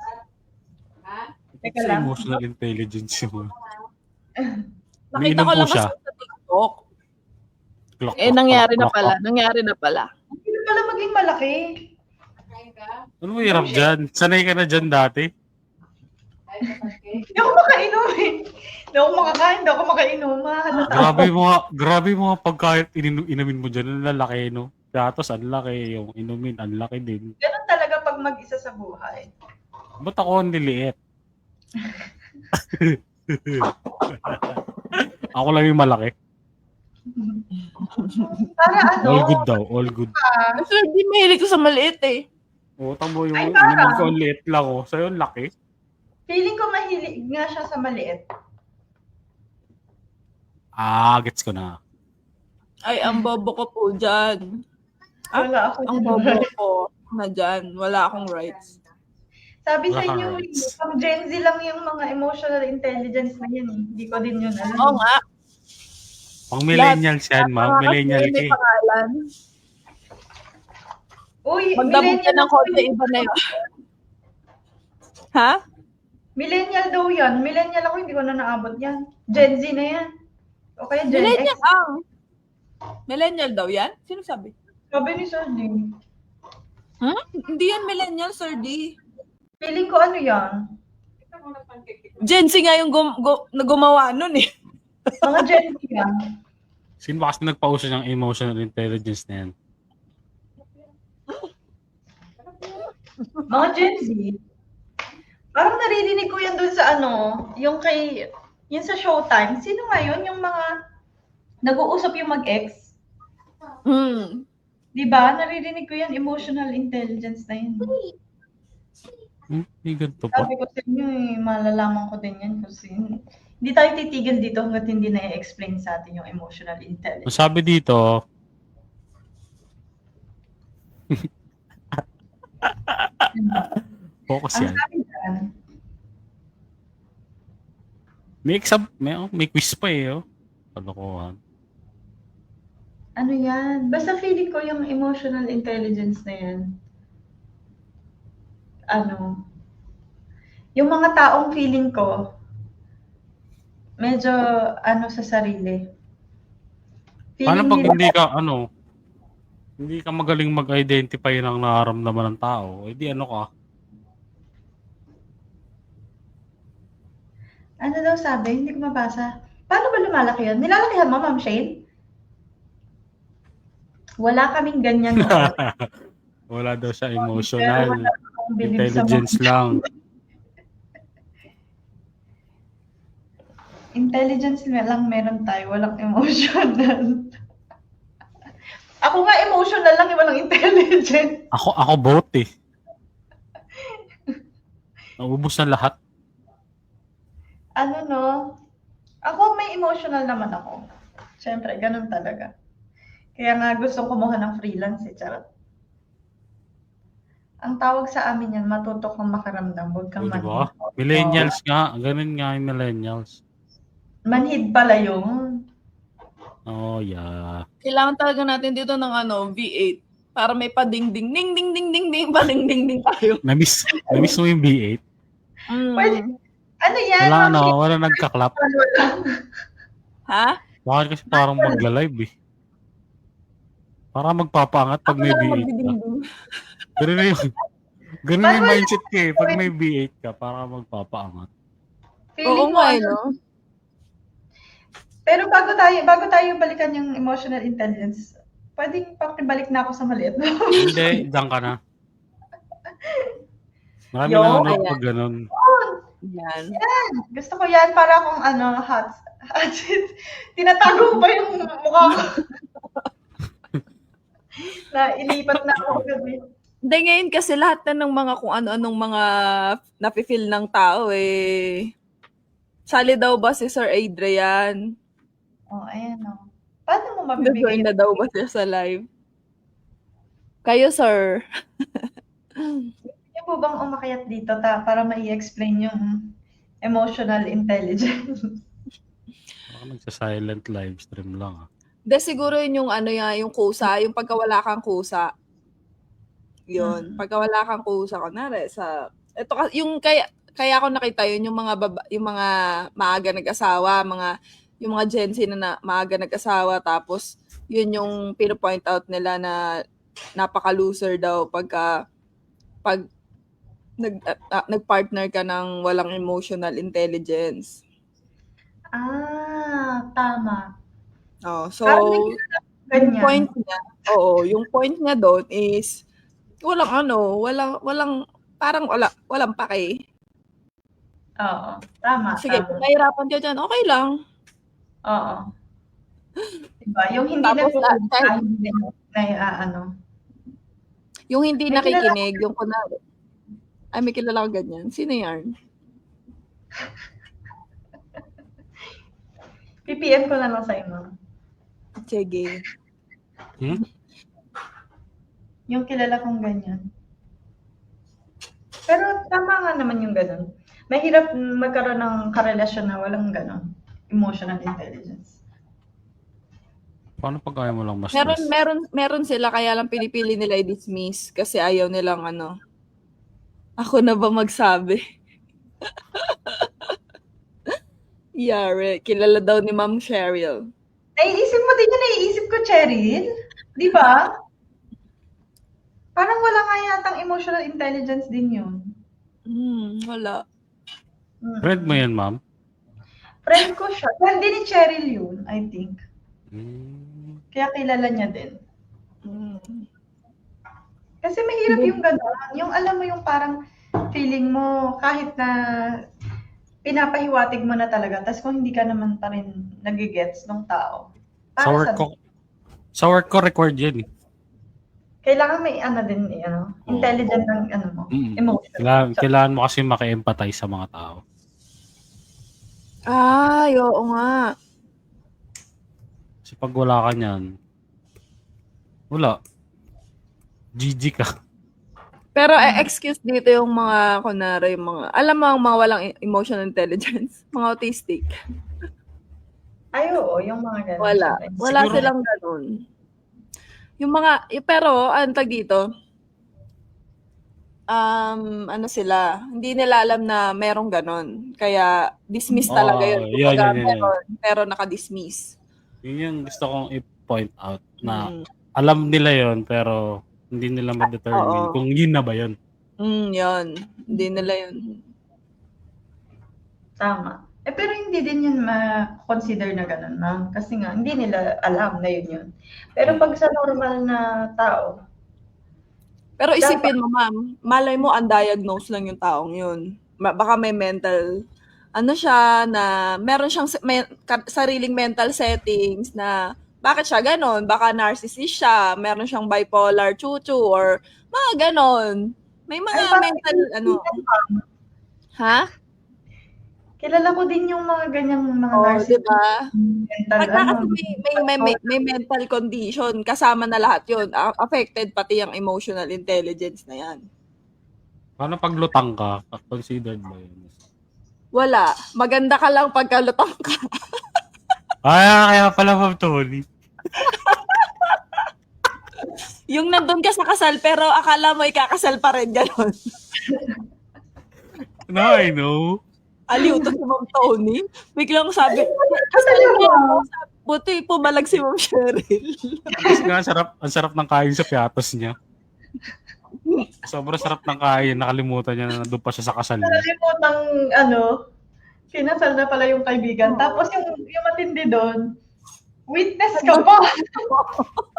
Teka Sa lang. emotional intelligence mo. Nakita ko po lang siya. kasi sa TikTok. Clock, Eh, clock, nangyari clock, na clock, pala. clock. Nangyari na pala. Hindi na pala maging malaki. Ano mo hirap dyan? Sanay ka na dyan dati? Hindi ako makainom eh. Hindi ako makakain, hindi ako makainom. Mahalata ako. Grabe yung mga pagkain inamin mo dyan. Ang lalaki, no? Gatos, ang laki. Yung inumin, ang laki din. Ganun talaga pag mag-isa sa buhay. Ba't ako ang liliit? Ako lang yung malaki. Para All good daw, all good. Kasi hindi mahilig ko sa maliit eh. Utang mo yung Ay, parang. inumin ko ang liit lang, oh. Sa'yo, ang laki. Feeling ko mahilig nga siya sa maliit. Gets ko na. Ay, ang bobo ko po dyan. Wala ako Ang dyan. bobo ko na dyan. Wala akong rights. Sabi sa Wala kang inyo, rights. pang Gen Z lang yung mga emotional intelligence na yan eh. Hindi ko din yun alam. Oo nga. Pang millennials yan, ma'am. Mga Millennial kasi ka may eh. pangalan. Uy, Magdamog ka ng konti, iba na yun. Ha? Millennial daw yan. Millennial ako, hindi ko na naabot yan. Gen Z na yan. O kaya Gen Millennial X. ang. Millennial daw yan? Sino sabi? Sabi ni Sir D. Hindi yan millennial, Sir D. Feeling ko ano yan? Gen Z nga yung na gumawa nun eh. Mga Gen Z yan. Sino ba kasi nagpauso ng emotional intelligence na yan? Mga Gen Z. Parang naririnig ko yan dun sa yung sa Showtime. Sino nga yun? Yung mga nag-uusap yung mag-ex. Hmm. Diba? Naririnig ko yan, emotional intelligence na yun. May ganito pa. Sabi ko sa inyo malalaman ko din yan kasi hindi tayo titigil dito hanggat hindi na-explain sa atin yung emotional Ang intelligence. sabi dito, focus Ang yan. sabi dyan, May exam, may quiz pa eh, oh. Kalokohan. ano yan? Basta feeling ko yung emotional intelligence na yan. Yung mga taong feeling ko, medyo sa sarili. Paano pag nila- hindi ka magaling mag-identify ng nararamdaman ng tao, edi ano ka? Ano daw sabi? Hindi ko mabasa. Paano ba lumalaki yun? Nilalakihan mo, Ma'am Shane? Wala kaming ganyan. Wala daw siya emotional. Wala akong bilib sa Intelligence lang. Intelligence lang meron tayo, walang emotional. Ako nga emotional lang, walang intelligent. Ako both eh. Naubos na lahat. Ako may emotional naman ako. Siyempre, ganun talaga. Kaya nga gusto kumuha ng freelance charot. Ang tawag sa amin yan, matuto kang makaramdam, huwag kang O, diba? manhid. Millennials nga. Ganun nga yung millennials. Manhid pala yun. Oh, yeah. Kailangan talaga natin dito ng V8 para may pading-ding, ding-ding-ding-ding-ding, pading-ding-ding tayo. Namiss mo yung B8? Pwede. Ano yan? Wala nagka-clap. Ha? Bakit kasi parang magla-live eh. Para magpapaangat pag may Ako lang B8 ka. magdiding-ding. Ganun yung mindset ka eh. Pag may B8 ka, para magpapaangat. Oo Feeling nga, mo, no? Pero bago tayo balikan yung emotional intelligence, pwedeng pakibalik na ako sa maliit. Hindi, dyan ka na. Marami Yo, nanonood ayan. pag ganun. Yan. Gusto ko yan para kung hot seat. Tinatago pa yung mukha ko. Na ilipat na ako gabi. Hindi, ngayon kasi lahat na ng mga kung ano-anong mga nafe-feel ng tao sali daw ba si Sir Adrian? Oh, ayan o. Paano mo Nag-join mabibigay? na daw ba siya sa live? Kayo, sir. Yung po bang umakyat dito para ma-i-explain yung emotional intelligence? Baka nagsa-silent live stream lang. De siguro yun yung yung kusa, yung pagka wala kang kusa. Yun, pagka wala kang kusa, kunwari yung kaya ako nakita yun, yung mga maaga nag-asawa, yung mga Gen Z na maaga nag-asawa, tapos yun yung pino-point out nila na napaka-loser daw pag nag-partner ka ng walang emotional intelligence. Tama. Oh, so Parang yung ganyan. point niya, yung point niya doon is walang pake. Oo, tama, Sige, tama. kung nahirapan ka dyan, okay lang. Oo. Diba? Yung hindi Tapos, yung hindi May nakikinig, yung kunwari, ay, may kilala ko ganyan. Sino yan? PPM ko na lang sa'yo, ma'am. Sige. Yung kilala kong ganyan. Pero tama nga naman yung ganun. Mahirap magkaroon ng karelasyon na walang ganun. Emotional intelligence. Paano pag ayaw mo lang mas Meron sila, kaya lang pinipili nila i-dismiss kasi ayaw nilang ako na ba magsabi? Yari, kilala daw ni Ma'am Cheryl. Naiisip mo din yung naiisip ko, Cheryl? Di ba? Parang wala nga yatang emotional intelligence din yun. Wala. Friend mo yan, ma'am? Friend ko siya. Friend din ni Cheryl yun, I think. Kaya kilala niya din. Kasi mahirap yung gano'n. Yung alam mo yung parang feeling mo kahit na pinapahiwatig mo na talaga, tapos kung hindi ka naman pa rin nagigets ng tao. Sa work ko record yan. Kailangan may din, intelligent ng mo, emotion. Kailangan mo kasi maki-empathize sa mga tao. Oo nga. Kasi pag wala ka niyan, wala. GG ka. Pero excuse dito yung mga, kunwari, alam mo ang mga walang emotional intelligence, mga autistic. Ay, oo, yung mga ganun. Wala silang ganun. Yung mga, pero, tag dito, sila, hindi nila alam na merong ganun. Kaya, dismiss talaga yun. Meron, pero naka-dismiss. Yun yung gusto kong i-point out na alam nila yon pero hindi nila ma-determine kung yun na ba yun. Yun. Hindi nila yun. Tama. Pero hindi din yun ma-consider na ganun, ma'am. Kasi nga, hindi nila alam na yun. Pero pag sa normal na tao. Pero isipin mo, ma'am, malay mo undiagnosed lang yung taong yun. Baka may mental, siya na, meron siyang sariling mental settings na, bakit siya ganon? Baka narcissist siya, meron siyang bipolar chuchu, or mga ganon. May mga mental, Ha? Kilala ko din yung mga ganyang mga narcissist. Diba? Pagka may mental condition, kasama na lahat yun. Affected pati yung emotional intelligence na yan. Paano pag lutang ka? Considered ba yun? Wala. Maganda ka lang pagka lutang ka. Kaya pala, Ma'am Tony. Yung nandun ka sa kasal, pero akala mo ikakasal pa rin, gano'n. No, I know. Aliw to si Ma'am Tony. Biglang sabi, kasal mo ako. Buti pumalag si Ma'am Cheryl. Kasi nga, ang sarap ng kain sa piatos niya. Sobrang sarap ng kain. Nakalimutan niya na nandun pa siya sa kasal niya. Nakalimutan kinasal na pala yung kaibigan. Tapos yung matindi doon, witness ka pa.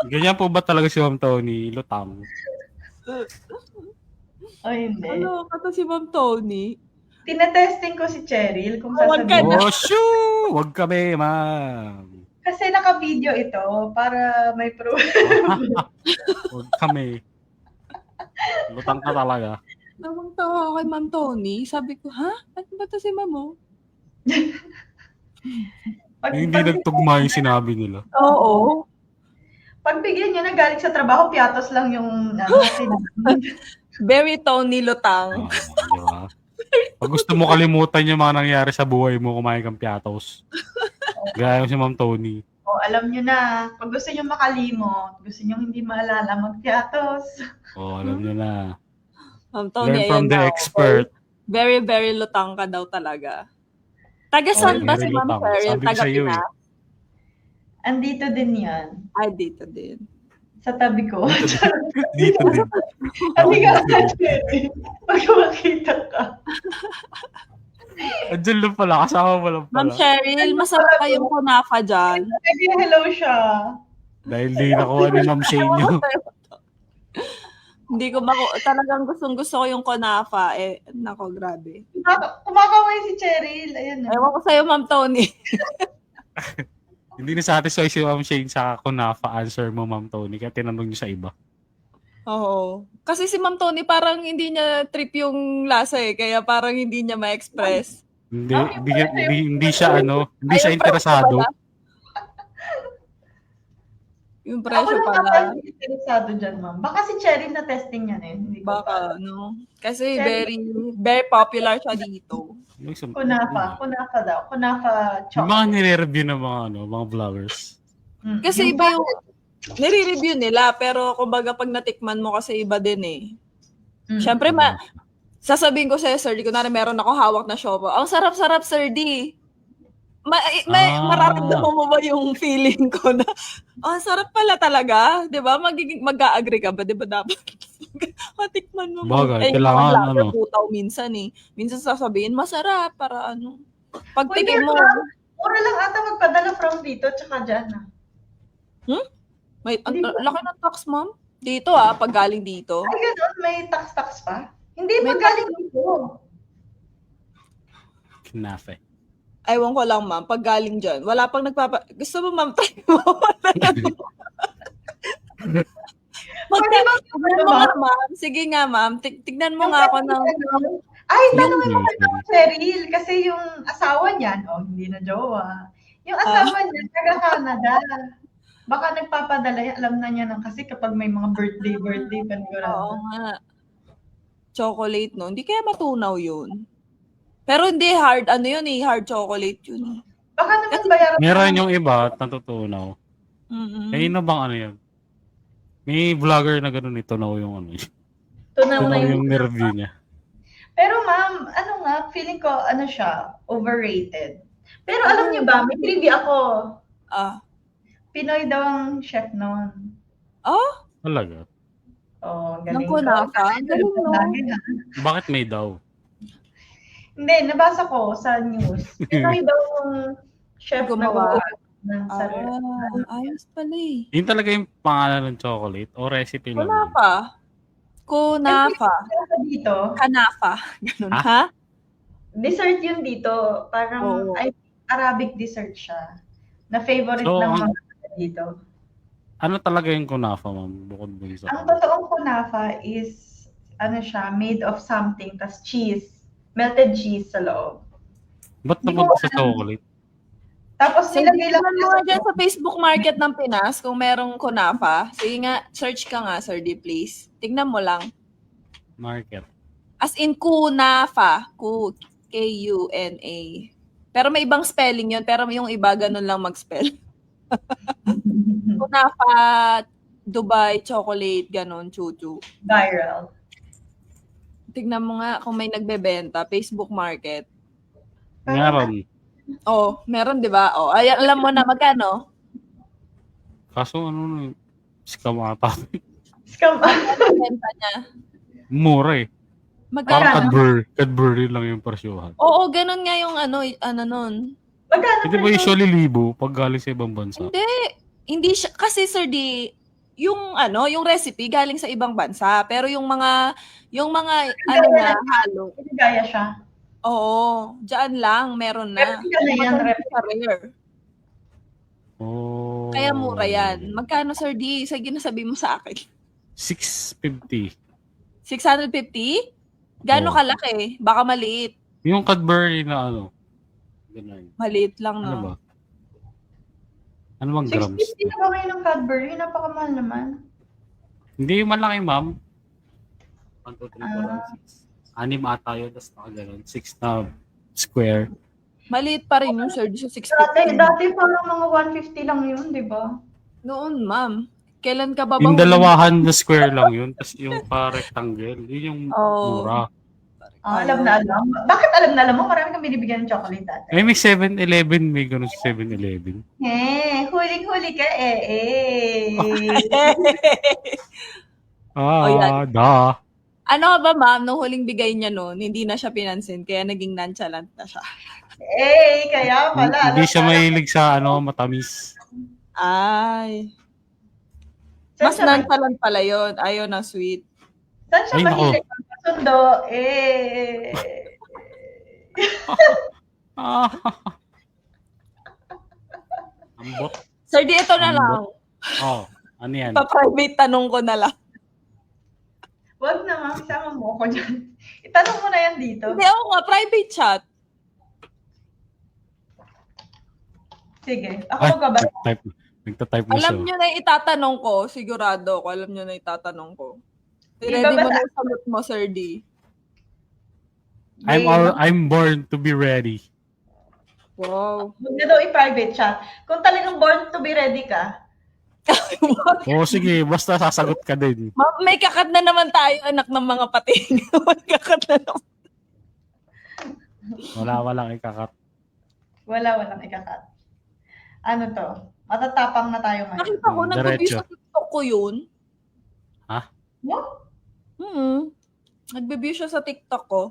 Ganyan po ba talaga si Ma'am Tony? Lutang. Ay, hindi. Kata si Ma'am Tony. tinetesting ko si Cheryl kung Huwag ka sasabihin. na. Oh, shoo! Wag kami, ma'am. Kasi naka-video ito para may proof. Wag kami. Lutang ka talaga. Nawang tawa ako kay Ma'am Tony. Sabi ko, ha? Ano ba to si Mamo? Hindi nagtugma yung sinabi nila. Oo. Pagbigyan niya na galing sa trabaho, piatos lang yung sinabi. Very Tony Lutang. Di ba? Pag gusto mo kalimutan yung mga nangyari sa buhay mo, kumain kang piatos. Gaya si Ma'am Tony. O, alam niyo na, pag gusto niyo makalimot, gusto niyo hindi maalala, mag-piatos. Oh, alam nyo na. Ma'am Tony, Learn from ayan the daw. expert. Very, very lutang ka daw talaga. Taga saan ba very si Ma'am lutang. Cheryl? Sabi ko Taga sa'yo Pinas? Andito din yan, Ay, dito din. sa tabi ko. Dito din. Hindi ka Cheryl. Pag makita ka. Andiyan lang pala. Kasama mo lang Ma'am pala. Cheryl, masarap kayong kunafa dyan. Hello siya. Dahil di nakuha ni Ma'am Shane yun. Hindi ko talagang gustong-gusto ko yung kunafa. Nako, grabe. Kumakaway si Cheryl. Ayan na. Ewan ko sa'yo, Ma'am Tony. Hindi na-satisfy si Ma'am Shane sa kunafa answer mo, Ma'am Tony. Kaya tinanong niyo sa iba. Oo. Kasi si Ma'am Tony parang hindi niya trip yung lasa Kaya parang hindi niya ma-express. Hindi siya hindi siya interesado. Yung Ako presyo lang pala. kapag interesado dyan, ma'am. Baka si Cheryl na testing yan eh. Hindi ko pa. Baka, no? Kasi very, very popular siya dito. Kunafa daw. Kunafa Yung mga chocolate. nire-review ng mga vloggers. Kasi iba yung nire-review nila, pero kumbaga pag natikman mo kasi iba din eh. Siyempre, sasabihin ko sa'yo, Sir D, kunwari meron ako hawak na siopaw. Ang sarap-sarap, Sir D. Mararamdaman mo ba yung feeling ko na, sarap pala talaga, di ba? Mag-a-agree ka ba? Di ba dapat? Matikman mo. Bagay, kailangan Butaw minsan eh. Minsan sasabihin, masarap, para ano. Pagtikim mo. Mura lang ata magpadala from dito, tsaka dyan ah. Laki ng tax, ma'am. Dito pag galing dito. Ay, gano'n, may tax-tax pa? Hindi, pag galing dito. Kinafe. Ewan ko lang, ma'am. Pag galing dyan, wala pang Gusto mo, ma'am, try mo? Tignan mo nga, ma'am. Sige nga, ma'am. Tignan mo nga ako ng... Ay, tanongin mo kay Cheryl. Kasi yung asawa niyan, hindi na jowa. Yung asawa niya, taga-Canada. Baka nagpapadala, alam na niya kasi kapag may mga birthday, panigurado. Oo nga. Chocolate, no? Hindi kaya matunaw yun. Pero hindi hard, hard chocolate yun. Baka naman bayaran. Meron yung iba, natutunaw. May bang yan? May vlogger na gano'n tunaw yung Tunaw na yung review niya. Pero ma'am, feeling ko, siya, overrated. Pero alam niyo ba, may trivia ako. Pinoy daw ang chef noon. Talaga? Galing ko. Galing no? Bakit may daw? Hindi, nabasa ko sa news. Pinoy daw yung chef gumawa ng sarili. Ayos pala eh. Yun talaga yung pangalan ng chocolate o recipe lang? Kunafa. Dito. Kanafa. Ganun, ha? Dessert yun dito. Parang Arabic dessert siya. Na favorite ng mga dito. Ano talaga yung kunafa, ma'am? Bukod dun sa... Ang totoong kunafa is, siya, made of something, tas cheese. Melted cheese sa loob. Ba't napunta sa chocolate? Tapos nilagay lang mo nga dyan sa Facebook Market ng Pinas kung merong kunafa. Sige nga, search ka nga, Sir D, please. Tignan mo lang. Market. As in kunafa. K-U-N-A. Pero may ibang spelling yun, pero yung iba ganun lang mag-spell. Kunafa, Dubai, chocolate, ganun, chuchu. Viral. Tignan mo nga kung may nagbebenta, Facebook Market. Meron. Meron, di ba? Ay, alam mo na magkano? Kaso scam ata. Scam. Benta niya. Mura eh. Magkano? Parang Cadbury lang yung presyohan. Oo, ganun nga yung nun. Magkano? Hindi ba usually 1,000 pag galing sa ibang bansa? Hindi siya, kasi Sir D, yung recipe galing sa ibang bansa, pero yung mga halo. Gaya siya. Oo, diyan lang meron na. Replica na yan, Maganda replica. siya rare. Oh. Kaya mura yan. Magkano, Sir D? Sige na sabi mo sa akin. 650. 650? Gaano Oo. kalaki? Baka maliit. Yung Cadbury na ano. Ganun. Maliit lang, Ano no? ba? Ano bang grams? 650 na ba kayo ng Cadbury? Napakamahal naman. Hindi yung malaki, ma'am. 1, 2, 3, 4, Ah. 5, 6. 6 ata yun, tapos nakaganon. 6 na square. Maliit pa rin yung Sir D sa Dati 650. parang mga 150 lang yun, di ba? Noon, ma'am. Kailan ka ba Yung huling- dalawahan na square lang yun, tapos yung pa-rectangle, yun yung Oo. mura. Alam na alam. Bakit alam mo? Marami kang binibigyan ng chocolate dati. Eh, may 7-Eleven, may ganun sa 7-Eleven. Huling-huli ka Oh, yan. Da. Ano ba, ma'am, nung huling bigay niya noon, hindi na siya pinansin, kaya naging nonchalant na siya. Kaya pala. Hindi siya mahilig sa matamis. Ay. Saan Mas siya nonchalant pala yun. Ayaw na sweet. Saan siya Ay, nako. mahilig ang kasundo? Ah. Ambot. Sir, di ito na lang. Oh, ano yan? Pa-private tanong ko na lang. Wag na, ma'am. Isama mo ako dyan. Itanong mo na yan dito. Hindi ako nga, private chat. Sige. Ay, Ako ba? nagtatype na siya. Alam nyo na yung itatanong ko. Sigurado ko, alam nyo na yung itatanong ko. Di Ready ba mo ba- na yung sagot mo, Sir D. I'm born to be ready. Wow. Huwag na daw i-private chat. Kung talagang born to be ready ka, Oo, sige, basta sasagot ka din. May kakat na naman tayo, anak ng mga pating. May kakat na naman. Walang ikakat. walang ikakat. Ano to? Matatapang na tayo ngayon. Nakita ko, nag-review Diretso. sa TikTok ko yun. Ha? What? Nag-review siya sa TikTok ko.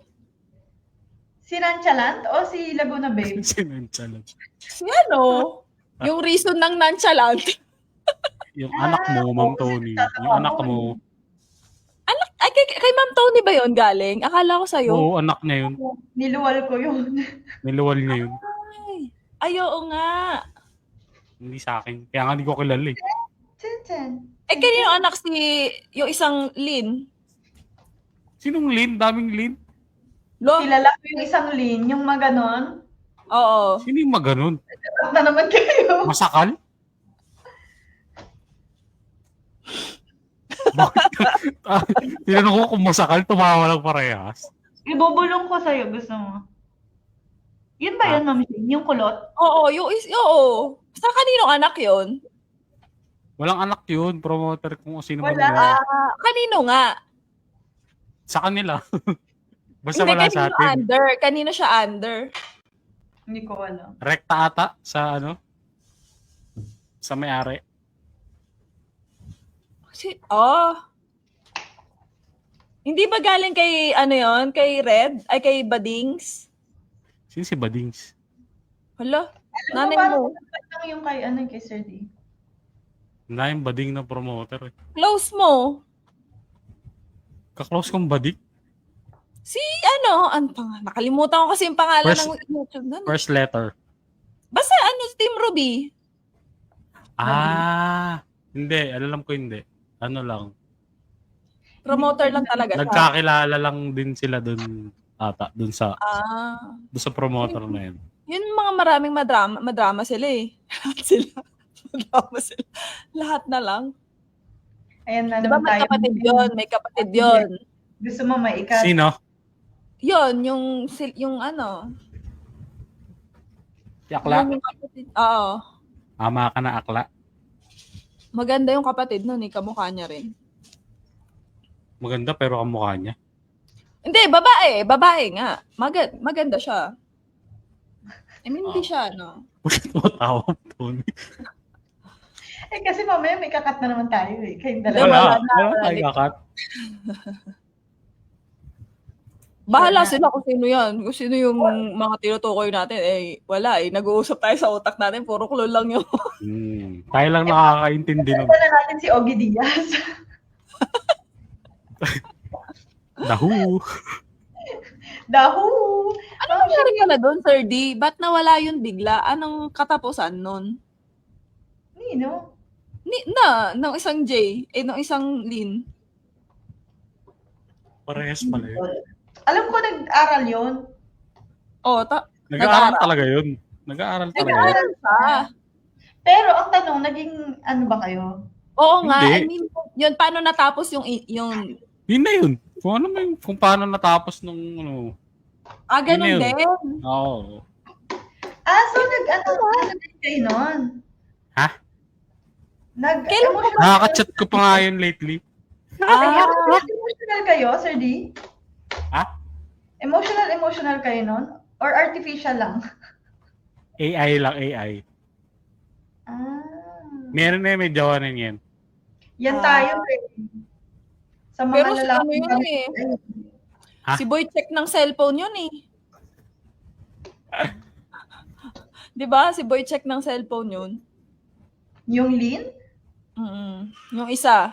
Si Ranchalant o si Laguna Babe? Sinunchalan. Si ano? Yung reason ng nonchalant. Yung anak mo, Ma'am Tony. Yung anak mo. Ay, kay Ma'am Tony ba yun galing? Akala ko sa'yo. Oo, anak niya yun. Niluwal ko yun. Niluwal niya yun. Ay, oo nga. Hindi sa akin. Kaya nga hindi ko kilala eh. Chen. Kanino anak yung isang Lin? Sinong Lin? Daming Lin? Lo? Kilala ko yung isang Lin, yung maganon. Oo. Sino yung maganon? At na naman kayo. Masakal? Bakit ka? Tinanong ko kung masakal, tumawa lang parehas. Ibubulong ko sa'yo, gusto mo. Yun ba yun, Ma'am Shane? Yung kulot? Oo, oo. Sa kaninong anak yun? Walang anak yun. Promoter kung sino man Wala. yun. Kanino nga? Sa kanila. Basta Hindi, wala sa kanino atin. under? Kanino siya under? Hindi ko alam. Rekta ata sa sa may-ari. Hindi ba galing kay, kay Red? Ay, kay Badings? Sino si Badings? Hala, Alam nanay mo, mo. lang yung kay Sir D. Na yung bading na promoter. Close mo. Kaklose kong bading. Si nakalimutan ko kasi yung pangalan First- ng YouTube na. First letter. Basta Team Ruby. Hindi. Alam ko hindi. Ano lang. Promoter lang talaga siya. Nagkakilala lang din sila dun ata. Dun sa promoter na yun. Yun mga maraming madrama sila eh. Madrama sila. Lahat na lang. Ayan na Diba naman may tayo. May kapatid yun. Gusto mo maikat? Sino? Yun, yung Si Akla? yung kapatid. Oo. Ama ka na Akla. Maganda yung kapatid nun eh. Kamukha niya rin. Maganda pero ang mukha niya. Hindi, babae. Babae nga. Maganda siya. I mean, hindi siya, Bakit mo tawa, Tony? Kasi mamaya may kakat na naman tayo eh. Kayong Wala dalawa. Wala tayo kakat. Bahala sila kung sino yan. Kung sino yung mga tinutukoy natin. Wala eh. Nag-uusap tayo sa utak natin. Puro klon lang yun. Tayo lang nakakaintindi nun. Dala natin si Ogie Diaz. Dahu. Dahu! Ano nangyari pala doon, Sir D? Ba't nawala yun bigla? Anong katapusan nun? Nino? Nung isang J, nung isang Lin. Parehas pala yun. Alam ko nag-aral yun. Oh, Nag-aaral talaga yun. Nag-aaral talaga yun. nag-aaral pa. Pero ang tanong, naging ano ba kayo? Oo nga, Hindi. I mean, yun, paano natapos yung Yun na yun. Kung paano natapos nung ano. ganun Yun na din. Oo. So nag-ano kayo nun? Ha? Kailan Nag-emotional Nakaka-chat ko pa nga yun lately. emotional kayo, Sir D? Ha? Emotional kayo nun? Or artificial lang? AI lang, AI. Meron na may jowa na yan. Yan tayo eh. Sa mga Pero si lalaki ano yun kami, eh. Ha? Si Boy check ng cellphone yun eh. Di ba? Si Boy check ng cellphone yun. Yung Lin? Yung isa.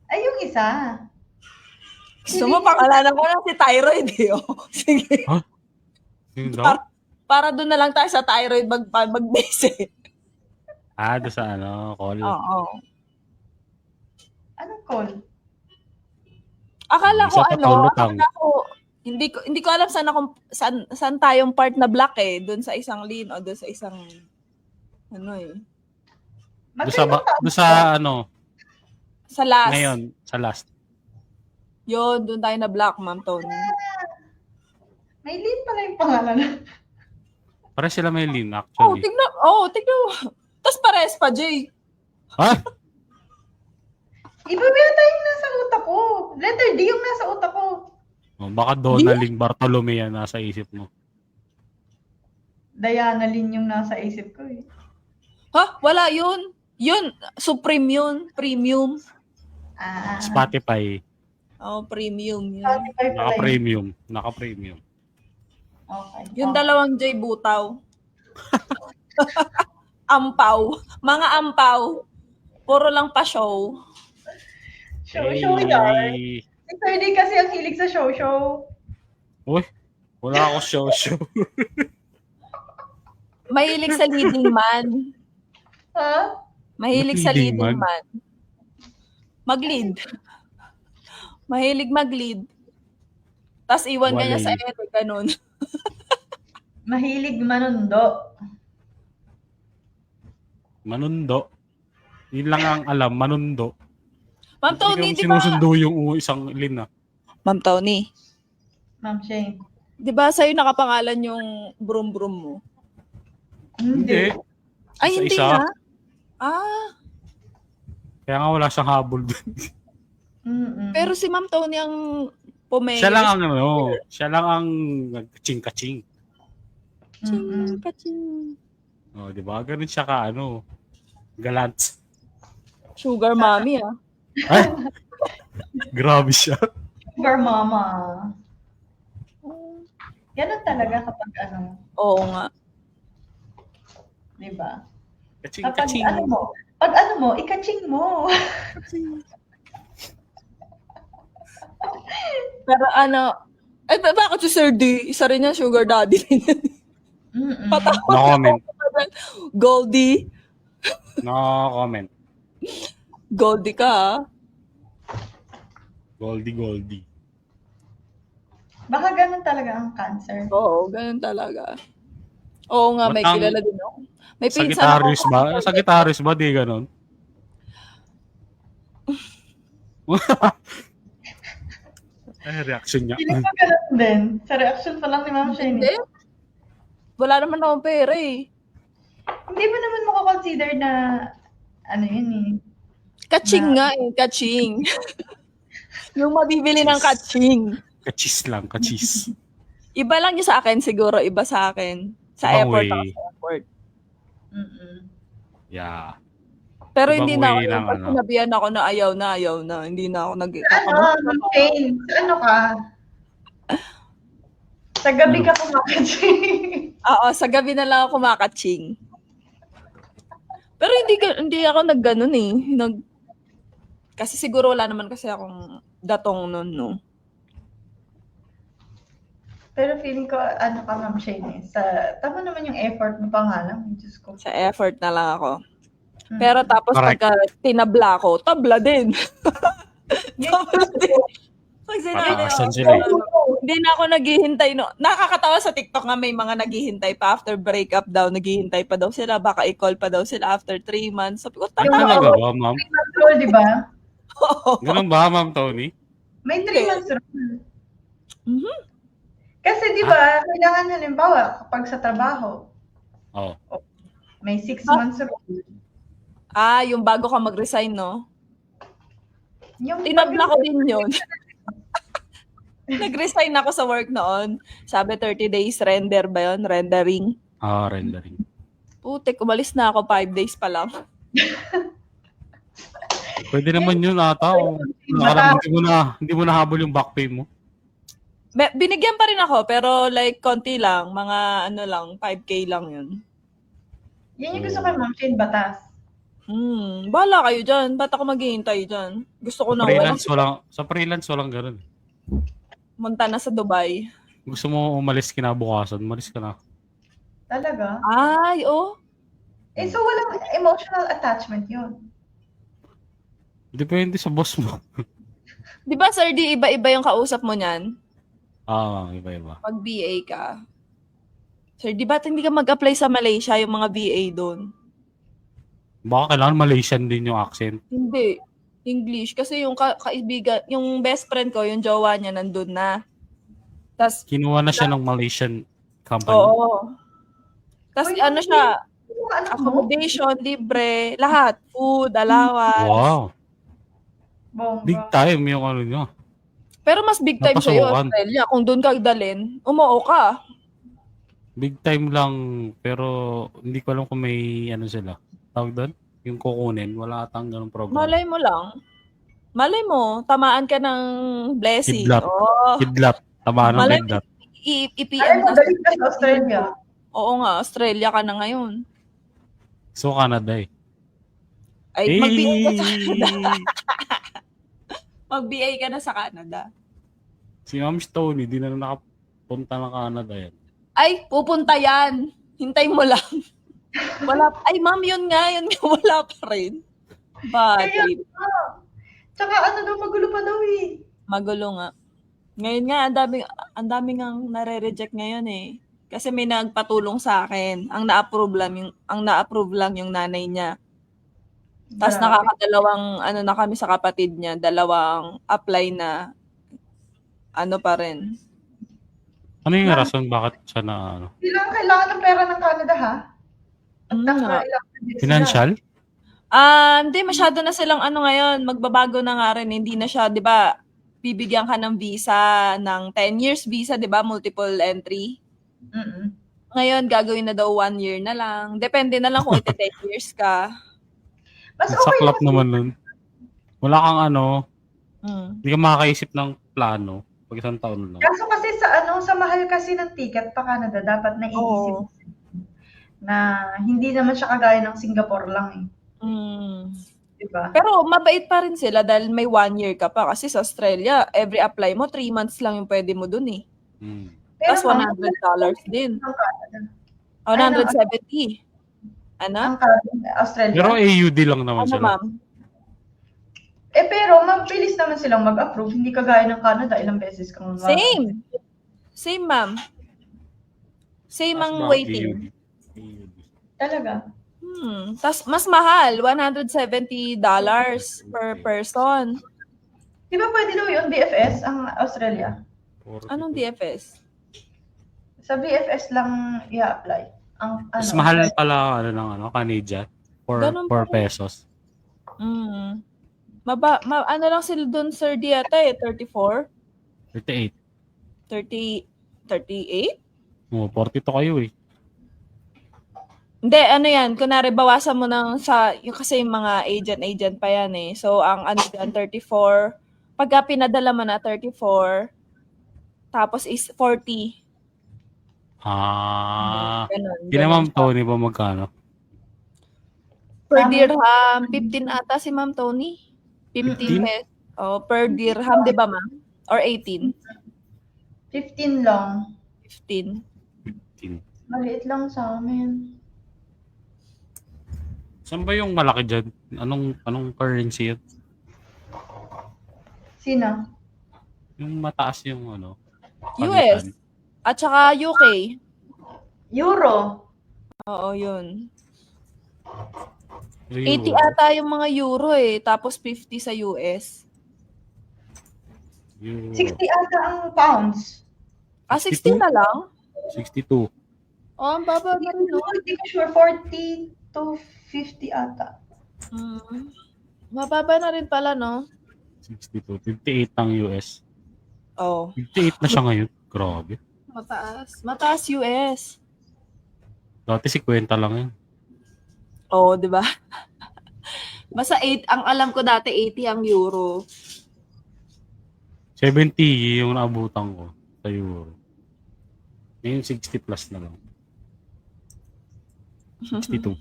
Ay, yung isa. Gusto mo, pangalanan ko lang si Thyroid eh. Oh. Sige. Ha? Yun daw? Para doon na lang tayo sa Thyroid mag-base eh. Doon sa ano, call. Oo. Anong call? Akala ko Isa pa taulutang. hindi ko alam saan tayong part na black eh, doon sa isang Lin o doon sa isang ano eh. Doon sa ano, Sa last. ngayon, sa last. Yun, doon tayo na black, Ma'am Tony. May Lin pala yung pangalan. Para sila may lean Oh, actually. tignan mo. Tapos pares pa, Jay. Ha? Iba ba yata yung nasa utak ko? Letter D yung nasa utak ko. Baka Donaling Bartolome yan nasa isip mo. Diana Lin yung nasa isip ko eh. Ha? Wala yun. Yun, Supreme yun. Premium. Spotify. Oh, premium yun. Spotify pala yun. Naka-premium. Naka-premium. Okay. Yung dalawang J butaw. Ampaw. Mga ampaw. Puro lang pa show. Show yard. Si Sir D kasi ang hilig sa show. Uy, wala ako show. Mahilig sa leading man. Ha? Mahilig sa Leading leading man? man. Mag-lead. Mahilig mag-lead. Tapos iwan ka niya sa Walay. ere, ganun. Mahilig manundo. Manundo. Yun lang ang alam, manundo. Ma'am Tony, Hindi di ba? sinusundo yung isang lin ah. Ma'am Tony, Ma'am Shane. di ba sa'yo nakapangalan yung brum-brum mo? Hindi. Ay, hindi Isa-isa. ha? Kaya nga wala siyang habol dun. Pero si Ma'am Tony ang pumayo. Siya lang ang ano, siya lang ang nagkaching-kaching. Kaching. Oh, di ba? Ganun siya ka ano, galant. Sugar mommy ah. Ay! Grabe siya. Sugar mama. Ganun talaga kapag ano, Oo nga. di ba? Kapag Kaching-kaching. pag ano mo, ikaching mo. Pero ano, bakit si Sir D? Isa rin yan, sugar daddy rin yan. Patawa. No comment. Goldie. No comment. Goldie ka ah. Goldie. Baka ganun talaga ang cancer. Oo, ganun talaga. Oo nga, may Matang- kilala din ako. May Sa pinsan guitarist ako. ba? Sa guitarist ba? Di ganun. Ay, reaction niya. Feeling ko ganun din. Sa reaction pa lang ni Ma'am Shane. Hindi. Wala naman akong pera eh. Hindi mo naman makakonsider na ano yun eh. Kaching nga eh, kaching. Yung mabibili ng kaching. Kachis lang, kachis. Iba lang yung sa akin siguro, iba sa akin. Sa Ibang airport way. ako sa airport. Yeah. Pero Ibang hindi na ako, way lang, pag ano. sinabihan ako na ayaw na. Hindi na ako Ano, Ma'am Shane? Ano ka? Sa gabi ka kumakaching. Oo, sa gabi na lang ako kumakaching. Pero hindi ako nagganon eh. Kasi siguro wala naman kasi akong datong nun, no? Pero feeling ko, ano ka, Ma'am Shane, tama naman yung effort mo pa nga lang. Diyos ko. Sa effort na lang ako. Mm. Pero tapos Correct. pagka tinabla ko, tabla din. Yun, Tabla din. Pag sinabi Pataasan ako, sila eh. hindi na ako naghihintay. No. Nakakatawa sa TikTok nga may mga naghihintay pa after breakup daw. Naghihintay pa daw sila. Baka i-call pa daw sila after 3 months. Sabi ko, Ay, tatawa talaga ko. ba, ma'am? 3 months old, di ba? Ganun ba, Ma'am Tony? May 3 months old. Mhm. Kasi di ba, kailangan halimbawa, kapag sa trabaho, Oo. may 6 months old. Ah, yung bago ka mag-resign, no? Yung Tinabla ko din yun. Nag-resign ako sa work noon. Sabi 30 days render ba yun? Rendering. Rendering. Putik, umalis na ako 5 days pa lang. Pwede naman yun ata. Nakarang hindi mo nahabol yung back pay mo. Binigyan pa rin ako, pero like konti lang. Mga ano lang, 5K lang yun. Yan yung gusto ko, Ma'am Shane, batas. Bahala kayo dyan. Ba't ako maghihintay dyan? Gusto ko na Sa freelance, walang ganun. munta na sa Dubai. Gusto mo umalis kinabukasan, umalis ka na. Talaga? Ay, oh. So walang emotional attachment yun. Depende sa boss mo. Di ba, Sir D, iba-iba yung kausap mo niyan? Iba-iba. Pag BA ka. Sir, di ba hindi ka mag-apply sa Malaysia yung mga BA doon? Baka kailangan Malaysian din yung accent. Hindi. English. Kasi yung kaibigan, yung best friend ko, yung jowa niya, nandun na. Tas, Kinuha na siya ng Malaysian company. oo. Tas, Uy, ano siya, Yung anak mo? accommodation, libre, lahat. Food, allowance. Wow. Bongga. Big time yung ano nyo. Pero mas big time sa'yo, Napasukan. Australia. Kung doon ka dalhin, umuo ka. Big time lang, pero hindi ko alam kung may ano sila. Tawag doon? Yung kukunin, wala atang ganung program. Malay mo lang. Malay mo, tamaan ka ng blessing. Kidlat. Oh, Kidlat. Tamaan ng Malay- kidlat. Ay, i-PM ka. magaling ka sa Australia. Oo nga, Australia ka na ngayon. So, Canada eh. Ay, mag-BA ka sa Canada. Mag-BA ka na sa Canada. Si Ma'am Tony, di na nakapunta ng Canada yan. Ay, pupunta yan. Hintay mo lang. Wala. Ay, ma'am, yun nga. Wala pa rin. Bad Kaya trip. Tsaka ano daw, magulo pa daw eh. Magulo nga. Ngayon nga, ang daming ang nare-reject ngayon eh. Kasi may nagpatulong sa akin. Ang na-approve lang yung nanay niya. Tapos Grabe. nakakadalawang, ano na kami sa kapatid niya, dalawang apply na, ano pa rin. Ano yung rason bakit siya na ano? Hindi lang kailangan ng pera ng Canada, ha? At Mm, nasa nga. ilang sila. Financial? Hindi, masyado na silang ano ngayon, magbabago na nga rin. Hindi na siya, di ba, bibigyan ka ng visa, ng 10 years visa, di ba, multiple entry. Mm-mm. Ngayon, gagawin na daw 1 year na lang. Depende na lang kung iti 10 years ka. Mas okay Saklap naman nun. Wala kang ano, Mm. hindi ka makakaisip ng plano pag isang taon lang. Kaso kasi sa mahal kasi ng ticket pa Canada, dapat naiisip Oo. na hindi naman siya kagaya ng Singapore lang eh. Mm. Diba? Pero mabait pa rin sila dahil may 1 year ka pa. Kasi sa Australia, every apply mo, 3 months lang yung pwede mo dun eh. Hmm. Tapos ma'am, $100 din. Ang Canada. 170. Ano? Ang Canada, Australia. Pero AUD lang naman Ano, sila. ma'am? Pero mabilis naman silang mag-approve. Hindi kagaya ng Canada, ilang beses kang Same. Same, ma'am. Same ang waiting. AUD. Talaga. Tapos mas mahal, $170 per person. Di ba pwede daw yung DFS ang Australia? Anong DFS? Sa BFS lang i-apply. Ang Mas ano, mahal pala Canadian for Ganun 4 pa rin. pesos. Ano lang sila doon, Sir Diata eh, 34? 38. 38? 42 kayo eh. Hindi, ano yan, kunwari bawasan mo yung kasi yung mga agent pa yan eh. So, ang ano dyan, 34. Pagka pinadala mo na 34, tapos is 40. Ganun. Hindi na Ma'am Tony ba magkano? Per dirham, 15 ata si Ma'am Tony. 15 15? pesos. Oh, per dirham, di ba ma'am? Or 18? 15 lang. 15. 15. Maliit lang sa amin. Saan ba yung malaki dyan? Anong currency yun? Sino? Yung mataas yung US. palitan. At saka UK. Euro. Oo, yun. Euro. 80 ata yung mga euro eh. Tapos 50 sa US. Euro. 60 ata ang pounds. 60 na lang? 62. Oh, ang baba na rin, no? Hindi ko sure. 40 to 50 ata. Mababa na rin pala, no? 62. 58 ang US. Oh. 58 na siya ngayon. Grabe. Mataas. Mataas US. Dati 50 lang yun. Oh, di ba? Basta 8, ang alam ko dati 80 ang euro. 70 yung naabutan ko sa euro. Ngayon 60 plus na lang. 62.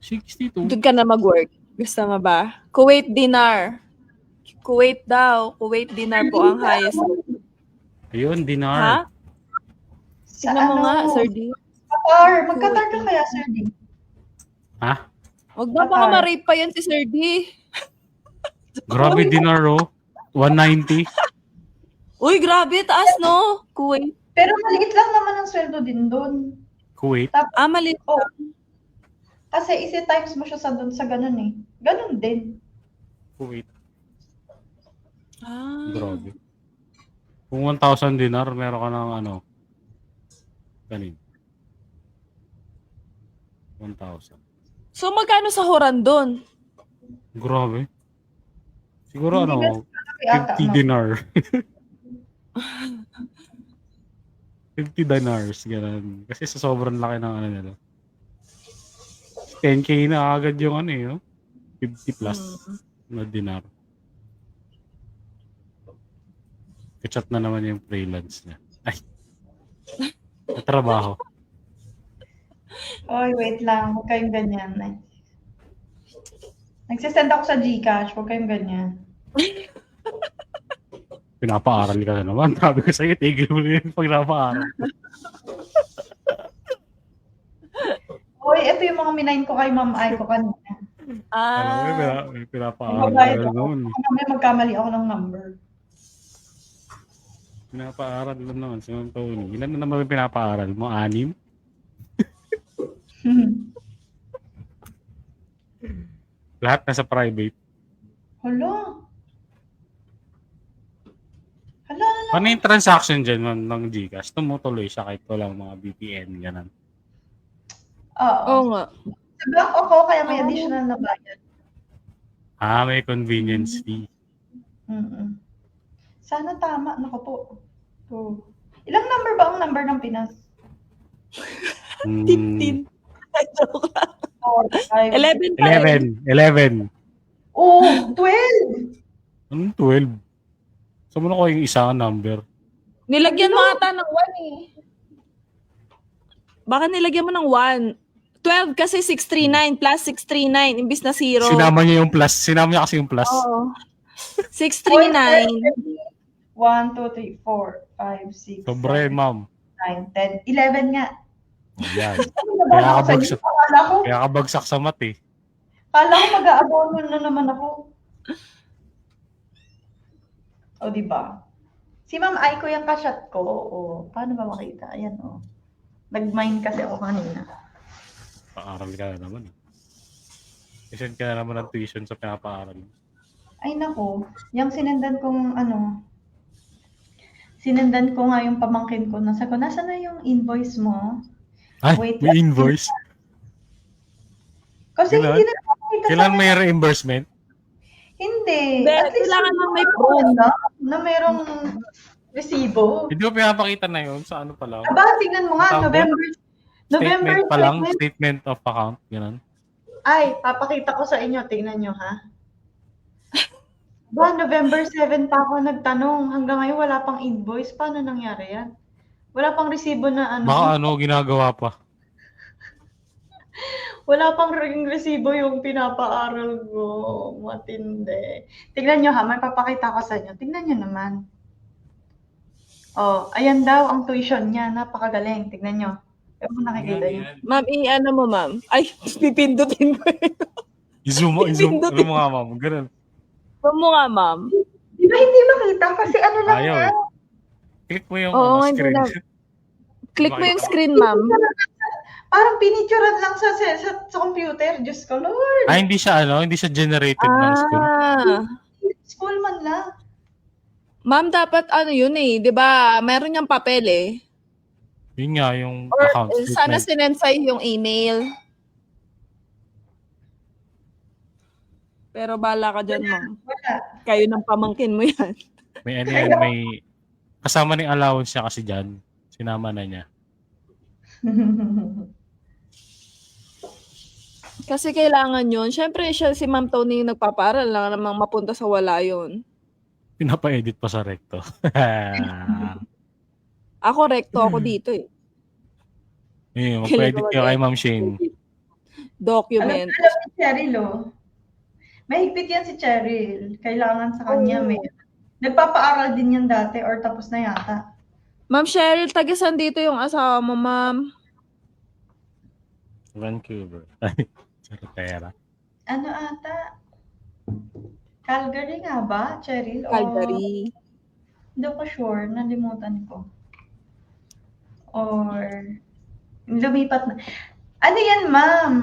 62? Doon ka na mag-work. Gusto mo ba? Kuwait dinar. Kuwait daw. Kuwait dinar po ang highest. Ayun, Ha? dinar. Sa Tignan mo nga, Sir D. Qatar. Mag-Qatar ka kaya, Sir D? Ha? Huwag na baka ma-rape pa yan si Sir D. Grabe dinar, oh. 190. Uy, grabe. Taas, no? Kuwait. Pero maliit lang naman ang sweldo din doon. Kuwait. Maliit. Oh. Kasi isi-times mo siya sa doon sa ganun eh. Ganun din. Kuwait. Ah. Grabe. Kung 1,000 dinar, meron ka ng ganin. 1,000. So, magkano sa horan doon? Grabe. Siguro Hindi ba ata, 50 dinar. 50 dinars, ganun. Kasi sa sobrang laki ng nila. 10K na agad yung 50 plus na dinar. Kachat na naman yung freelance niya. Ay. Sa trabaho. Oy, wait lang. Huwag kayong ganyan. Nagsisend ako sa Gcash. Huwag kayong ganyan. Pinapaaral ka na naman. Sabi ko sa'yo, tigil mo na yung pagpapaaral. Oy, ito yung mga minain ko kay Ma'am Aiko kanina. Alam mo, may pinapaaral ka Mabayad na ako. naman. May magkamali ako ng number. Pinapaaral lang naman si Ma'am Tony. Ilan na naman yung pinapaaral mo? 6? Lahat nasa private. Hala. Hala na. Paano yung transaction dyan ng Gcash? Tumutuloy siya kahit walang mga VPN, gano'n. Oo. Oo nga. Sa bank ako, kaya may additional na bayad. May convenience fee. Mm-mm. Sana tama. Naku po. So, ilang number ba ang number ng Pinas? 15. Joke lang. 4, 5, 11 pa rin. 11. Oh, 12! Anong 12? Saan mo na ko yung isang number? Nilagyan mo ata ng 1 eh. Baka nilagyan mo ng 1. 12 kasi 639 plus 639 imbis na 0. Sinama niya yung plus. Sinama niya kasi yung plus. Oo. 639. 1, 2, 3, 4, 5, 6, Sobre, 7, ma'am. 9, 10, 11 nga. Ayan. Kaya Kaya kabagsak sa mat eh. Kala ko mag-aabono na naman ako. O, diba? Si Ma'am Aiko yung kasyat ko. O, paano ba makita? Ayan, o. Nag-mine kasi ako kanina. Paaral ka na naman eh. Isend ka na naman ng tuition sa pinapaaral. Ay, nako. Yung sinendan kong, sinendan ko nga yung pamangkin ko. Nasa ko, nasa na yung invoice mo? Ay, Wait may lang. invoice. Kasi Kailan? hindi na nakakita sa Kailan may reimbursement? Hindi. Hindi, At least kailangan lang may proof. na mayroong resibo. Hindi ko pinapakita na yun sa ano pa lang. Aba, tingnan mo nga, Tawag November Statement pa lang, 7. statement of account, gano'n. Ay, papakita ko sa inyo. Tingnan nyo, ha? Ba, November 7 pa ako nagtanong. Hanggang ngayon, wala pang invoice. Paano nangyari yan? Wala pang resibo na Baka ginagawa pa. Wala pang resibo yung pinapaaral ko. Matindi. Tingnan nyo ha, may papakita ko sa inyo. Tingnan nyo naman. Oh, ayan daw ang tuition niya. Napakagaling. Tignan nyo. Ewan ko nakikita Yan, niyo. yan. Ma'am, i-ano mo, ma'am? Ay, pipindutin ko. I-zoom mo, i-zoom. Ano Pipindutin mo nga, ma'am? Ganun. Zoom mo nga, ma'am. Di ba hindi makita? Kasi ano lang Ayaw yan. eh. Click mo yung Oo, hindi screen. na. Click mo yung screen, ma'am. Parang pinicturean lang sa computer. Diyos ko, Lord. Hindi siya generated ng school. Ah. School man lang. Ma'am, dapat ano yun eh. Di ba? Meron niyang papel eh. Yun nga, yung Or account sana statement. sinend sa'yo yung email. Pero bala ka dyan, ma'am. Wala. Kayo ng pamangkin mo yan. May ano yan, may kasama ng allowance niya kasi dyan. Sinama na niya. Kasi kailangan yun. Siyempre, siya si Ma'am Tony yung nagpaparal lang namang mapunta sa wala yun. Pinapa-edit pa sa recto. Ako, recto ako dito eh. Mag-edit kayo kay Ma'am Shane. Document. Alam ni Cheryl, oh. Mahigpit yan si Cheryl. Kailangan sa kanya may... Nagpapaaral din yan dati or tapos na yata. Ma'am Cheryl, taga-san dito yung asawa mo, ma'am? Vancouver. Ay, Sarapera. Ano ata? Calgary nga ba, Cheryl? Calgary. Hindi ko sure. Nalimutan ko. Or... Lumipat na. Ano yan, ma'am?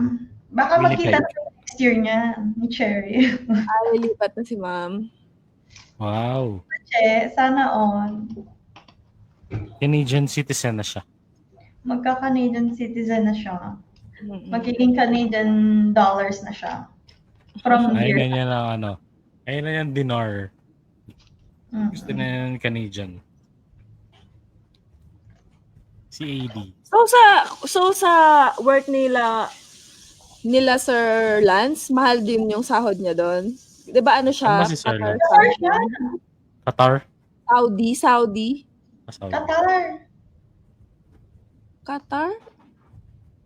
Baka Military. makita na next year niya ni Cheryl. Lilipat na si ma'am. Wow. Che, sana on. Canadian citizen na siya. Magka-Canadian citizen na siya. Mm-mm. Magiging Canadian dollars na siya. From Ayun na here. niya lang Ayun na yung dinar. Mm. Gusto na yung Canadian. CAD. So sa work nila Sir Lance, mahal din yung sahod niya doon. 'Di ba ano siya? Ano ba si Sir Lance? Qatar siya. Qatar? Saudi. Asawa. Qatar.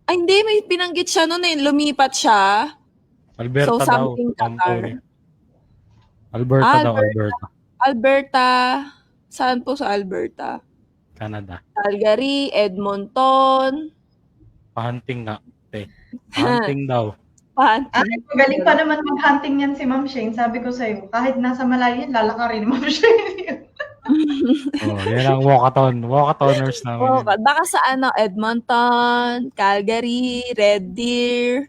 Ay, hindi. May binanggit siya noon eh. Lumipat siya. Alberta So, daw. something Qatar. Alberta daw, Alberta. Alberta. Saan po sa Alberta? Canada. Calgary, Edmonton. Pahanting nga. Pahanting daw. Pahanting. Magaling pa naman mag-hunting yan si Ma'am Shane. Sabi ko sa'yo, kahit nasa malayo yan, lalakarin ni Ma'am Shane. Yan ang walkathoners namin. Baka sa Edmonton, Calgary, Red Deer,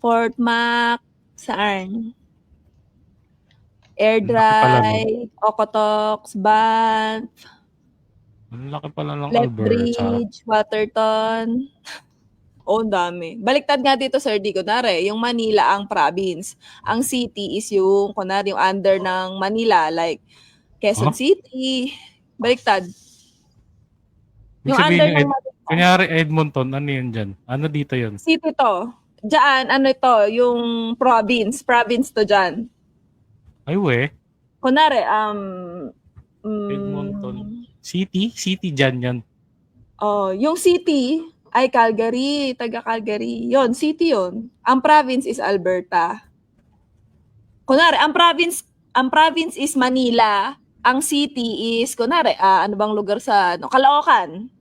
Fort Mac, saan? Airdrie, Okotoks, Banff, Ang laki pala ng Alberta. Lethbridge, Waterton. Ang dami. Baliktad nga dito, Sir D. Kunwari, yung Manila ang province. Ang city is yung, kunwari, yung under ng Manila, like Quezon City. Baliktad. Yung under ng Manila. Kunyari Edmonton, ano yun dyan? Ano dito yun? City to. Diyan, ano ito, yung province. Province to dyan. Ay, we. Kunwari, Edmonton. City dyan yan. Oh, yung city ay Calgary, taga Calgary. Yon, city yon. Ang province is Alberta. Kunwari, ang province is Manila. Ang city is, kunwari, ano bang lugar sa, Caloocan.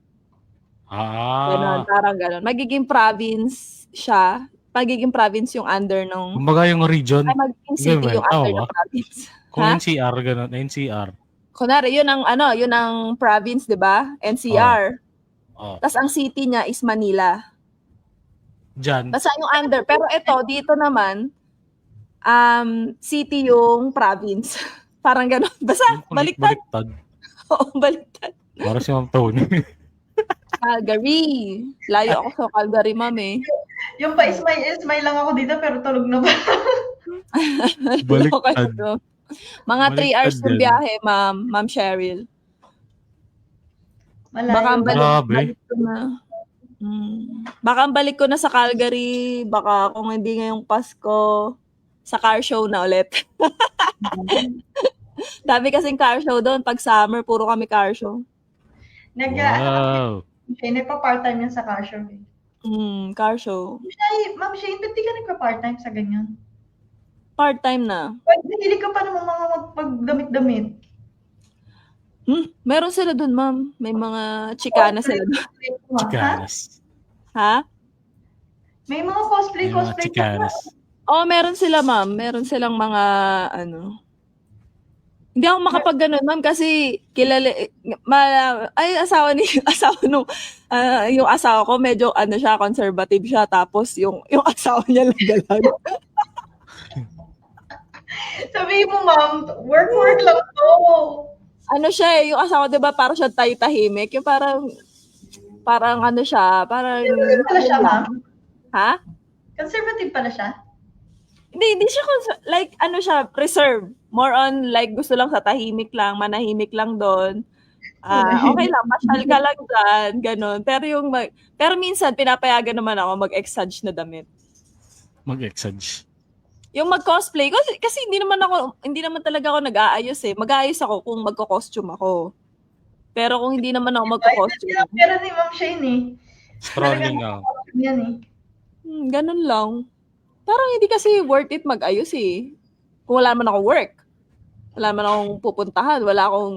Ganon, parang ganon. Magiging province siya. Magiging province yung under nung... Kumbaga yung region. Ay, magiging city yung under ng province. Kung NCR, ganon. NCR. Kunwari, yun ang province, di ba? NCR. Tapos ang city niya is Manila. Diyan. Basta yung under. Pero ito, dito naman, city yung province. Parang gano'n. Basta, baliktad. Oo, baliktad. Para si Ma'am Tony. Calgary. Layo ako sa Calgary, ma'am eh. Yung pa ismay lang ako dito pero tulog na ba? Baliktad. Mga 3 hours ng biyahe, Ma'am Cheryl. Baka ang balik ko na. Baka ang balik ko na sa Calgary. Baka kung hindi ngayong Pasko, sa car show na ulit. Dami kasing car show doon. Pag summer, puro kami car show. Wow. Nagpa-part-time yan sa car show. Car show. Ma'am Shane, ba't di ka nagpa-part-time sa ganyan? Part-time na. Hindi ka pa naman mga magdamit-damit. Meron sila dun, ma'am. May mga chikana sila dun. Ha? Chikanas. Ha? May mga cosplay, May mga cosplay. chikanas. Oo, meron sila, ma'am. Meron silang mga, ano. Hindi ako makapag ganun, ma'am, kasi kilala, asawa nung, yung asawa ko, medyo, siya, conservative siya. Tapos, yung asawa niya lang galag. Sabihin mo, ma'am, work lang to. Ano siya yung asawa, di ba, parang siya tahimik. Yung parang siya, parang, Conservative pala siya, ma'am. ha? Conservative pala siya. Hindi siya, like, siya, reserve. More on, like, gusto lang sa tahimik lang, manahimik lang doon. Okay lang, masyal ka lang dyan, ganun. Pero minsan, pinapayagan naman ako mag-exage na damit. Mag-exage. Yung mag-cosplay, kasi hindi naman talaga ako nag-aayos eh. Mag-aayos ako kung magko-costume ako. Pero kung hindi naman ako magko-costume, Pero ni Ma'am Shane eh. Strolling lang. Yan eh. ganun lang. Parang hindi kasi worth it mag-ayos eh. Kung wala man ako work. Wala man akong pupuntahan.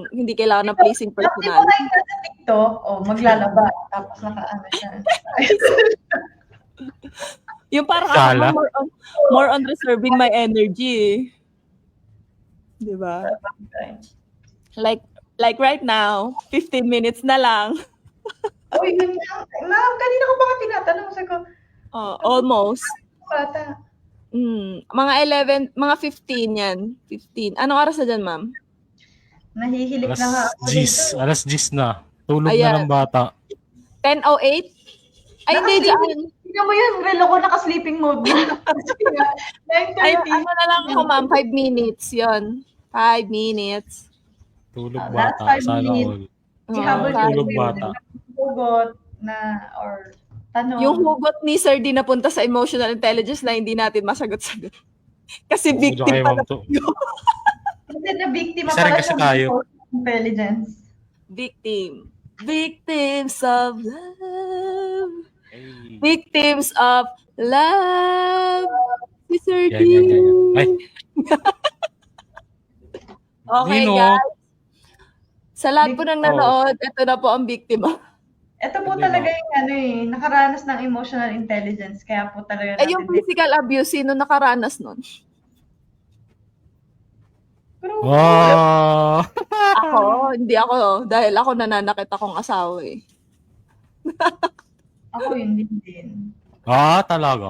Hindi kailangan ng pleasing Di ba personality. kayo nasa TikTok? Maglalaba. Tapos nakaano siya. Yung parang Sala. ako, more on reserving my energy eh. Diba? Like right now, 15 minutes na lang. Uy, yun lang. Ma'am, kanina ko baka tinatanong. Sabi ko, Almost. bata. Mga 11, mga 15 yan. 15. Anong oras na dyan, ma'am? Nahihilik na nga ako dito. Alas 10 na. Tulog Ayan. na ng bata. 10:08? Ay, hindi dyan. Tingnan mo yun, relo ko naka-sleeping mode na. 9:30. Ay, na lang ako, ma'am. 5 minutes. Yon. 5 minutes. Tulog Last bata. 5 Sana minutes. all. Ihabol five tulog yung bata. hugot na or tanong. Yung hugot ni Sir D napunta sa emotional intelligence na hindi natin masagot-sagot. Kasi Oo, victim kay pala. Ma'am to. Kasi na biktima Isa rin pala kasi siya tayo. ng intelligence. Victim. Victims of love. Ay. Victims of love. Si Sir D. Yan. Ay, Okay, Nino. guys. Sa lahat po ng nanood, ito na po ang biktima. Ito po Hindi talaga yung nakaranas ng emotional intelligence. Kaya po talaga Eh, yung physical abuse, sino nakaranas nun? Pero, Wow! Hindi ako. Dahil ako nananakit akong asawa eh. ako yun din. Talaga.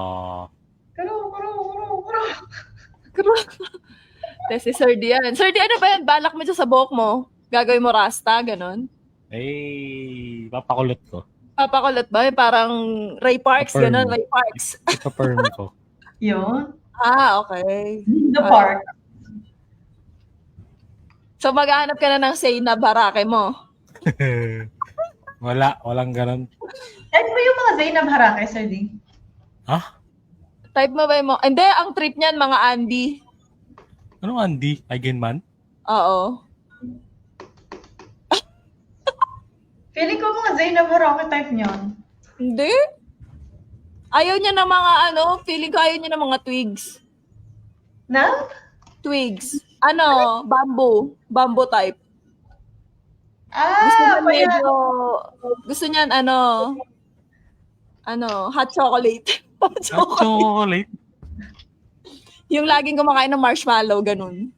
Pero. Si Sir D yan. Sir D, ano ba yan? Balak mo dyan sa buhok mo? Gagawin mo rasta, ganon? Ay, papakulot ko. Papakulot ba? Parang Ray Parks, Paperm. ganon, Ray Parks. Ipaperm ko. Yun. Okay. The park. So, maghahanap ka na ng say na barake mo. Walang ganun. Type mo yung mga Zainab Harake, Sir D. Ha? Type mo ba mo? Hindi, ang trip niyan, mga Andy. Anong Andy? Eigenman? Oo. Feeling ko mga Zainab Harake type niyon. Hindi. Ayaw niya ng mga feeling ko ayaw niya ng mga twigs. Na? Twigs. Bamboo type. Gusto niyan hot chocolate. Hot chocolate. Chocolate? Yung laging kumakain ng marshmallow, ganun.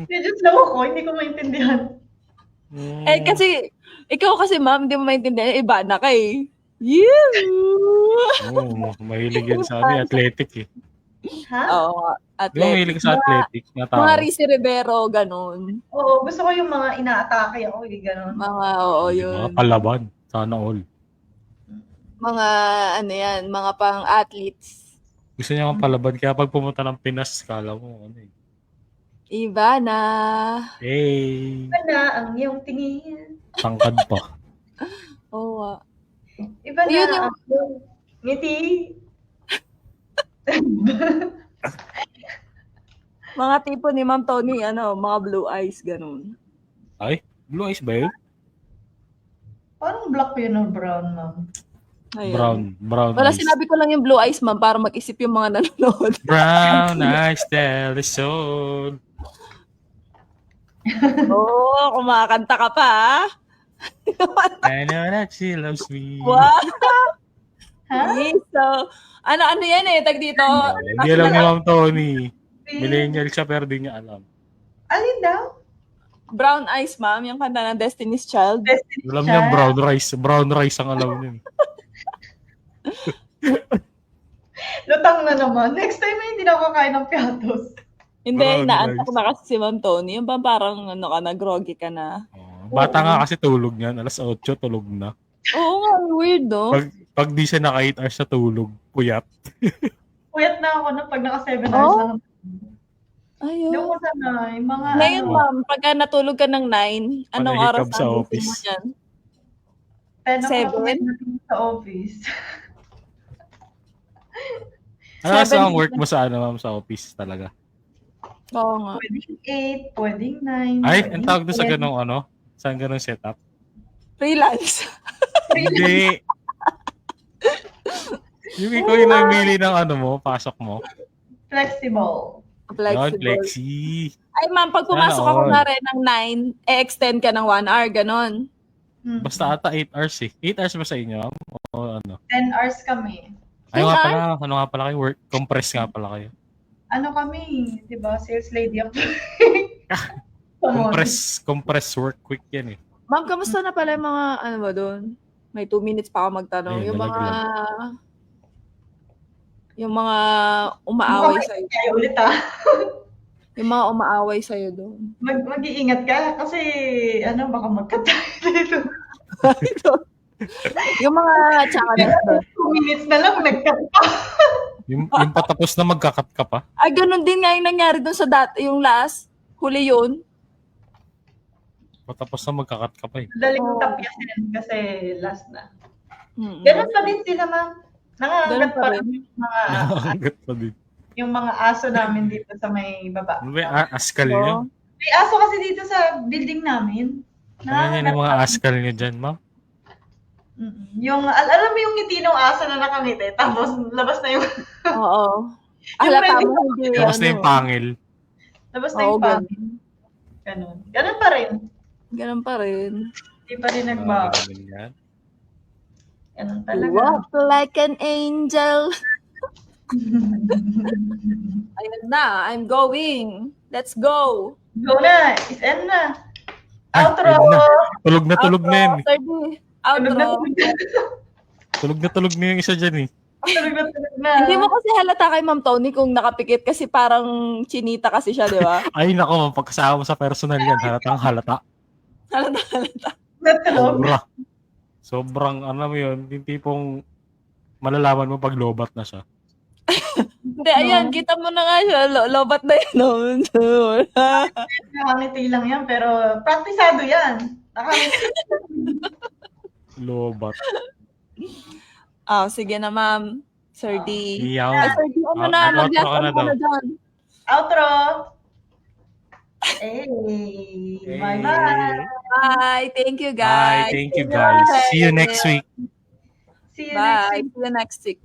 Medyo slow ako, hindi ko maintindihan. Eh, ikaw kasi ma'am, hindi mo maintindihan, iba na ka eh. Yeah! Mahilig yan sa athletic eh. Ha? Oo, Di ba mahilig sa athletic na tao? Mga Rizzy Rivero, ganun. Oo, gusto ko yung mga ina-atake ako, gano'n. Yun. Mga palaban. Sana all. Mga, mga pang-athletes. Gusto niya kang palaban. Kaya pag pumunta ng Pinas, kala mo, Iba na. Hey! Iba na ang iyong tingin. Tangkad pa. Oo. Iba na Yun ang iyong ngiti. Mga tipo ni Ma'am Tony, mga blue eyes, ganun. Ay, blue eyes ba yun? Parang black yun o brown, ma'am? Ayun. Brown Wala, eyes. sinabi ko lang yung blue eyes, ma'am, para mag-isip yung mga nanonood. Brown eyes tell the soul. Oo, kumakanta ka pa, ah. I know that she loves me. Wow! Ha? So, ano yan eh, tag dito. Hindi alam ni Ma'am Tony. Si- Millennial siya pero di niya alam. Alin daw? Brown Eyes, ma'am, yung kanta ng Destiny's Child. Destiny's Alam niya Child. brown rice. Brown rice ang alam niya. Lutang na naman. Next time ay hindi na ako kain ng piatos. Hindi, Brown inaantok rice. na kasi si Ma'am Tony. Yung ba parang ano ka na, groggy ka na. Bata nga kasi tulog niyan. Alas 8 tulog na. Oo nga, weird, no? Pag di siya naka 8 hours na tulog, puyat. Puyat na ako na pag naka 7 hours lang. Hindi Ayun. ko sanay. Mga Ngayon, ano, ma'am, pagka natulog ka ng 9, anong Panahikab oras sa ang gising office. mo yan? 10 o'clock Seven? natin sa office. Ano kasi Seven. ang work mo sa ano, ma'am, sa office talaga? Oo nga. Pwedeng 8, pwedeng 9. Ay, ang tawag doon sa ganong ano? Saan ganong setup? Freelance. Hindi. Yung ikaw yung namili ng ano mo, pasok mo. Flexible. Yun, Flexible. flexi. Ay, ma'am, pag pumasok Sana ako all. na rin ng 9, extend ka ng 1 hour, ganon. Basta ata 8 hours eh. 8 hours ba sa inyo, ma'am? O ano? 10 hours kami. Ay, 10 nga pala. Ano nga pala kayo? Work compress nga pala kayo. Ano kami, di ba? Sales lady ako. Compress work quick yan eh. Ma'am, kamusta na pala yung mga, ano ba doon? May 2 minutes pa ako magtanong. Ayun, Yung mga, nalaglag. yung mga umaaway sa'yo. Kaya ulit ah. Yung mga umaaway sa'yo doon. Mag-iingat ka kasi ano, baka magkatay dito. Yung mga challenge doon. 2 minutes na lang, nagkata. Yung patapos na magkakat ka pa. Ay, ganun din nga yung nangyari doon sa yung last. Huli yun. Patapos na magkakat ka pa eh. Daling Oo. tapyasin kasi last na. Mm-mm. Ganun pa din sila, ma'am. Nangangagat Ganun pa pa rin. rin yung mga, Nakakagat pa din. yung mga aso namin dito sa may baba. Ano ba yung askal Oo. nyo? May aso kasi dito sa building namin. Ano yan yung mga askal nyo dyan, ma'am? Yung, alam mo yung ngiti ng aso na nakangiti, tapos labas na yung, Oo. Yung Halata pwede- mo hindi Tapos na yung pangil. labas na Oo, yung pang. Ganun. Ganun pa rin. Ganun pa rin. Hindi pa rin nagbago. Ganun yan. Ganun talaga. Walk like an angel. Ayun na, I'm going. Let's go. Go na. Is end na. Ay, Outro. yun na. Tulog na yan. Outro. Third, Tulog na, outro. Tulog na yung isa dyan eh. tulog na. Hindi mo kasi halata kay Ma'am Tony kung nakapikit kasi parang chinita kasi siya, di ba? Ay, nako, ma'am, pagkasama mo sa personal yan, halatang halata. Halata. Natulog. Sobrang, ano mo yun, yung tipong malalaman mo pag lobat na siya. Hindi, ayan, kita mo na nga siya. Lobat na yun. No? Nakangiti lang yan, pero praktisado yan. Nakangiti. Lobat. Sige na, Ma'am. Sir D. Iyaw. Ay, Sir D, ano na? Outro Mag-last ka na ano na daw. dyan. Outro. Hey. Bye-bye. Bye. Thank you, Bye. guys. Thank you, guys. See you next week. See you next Bye. week. See you next week.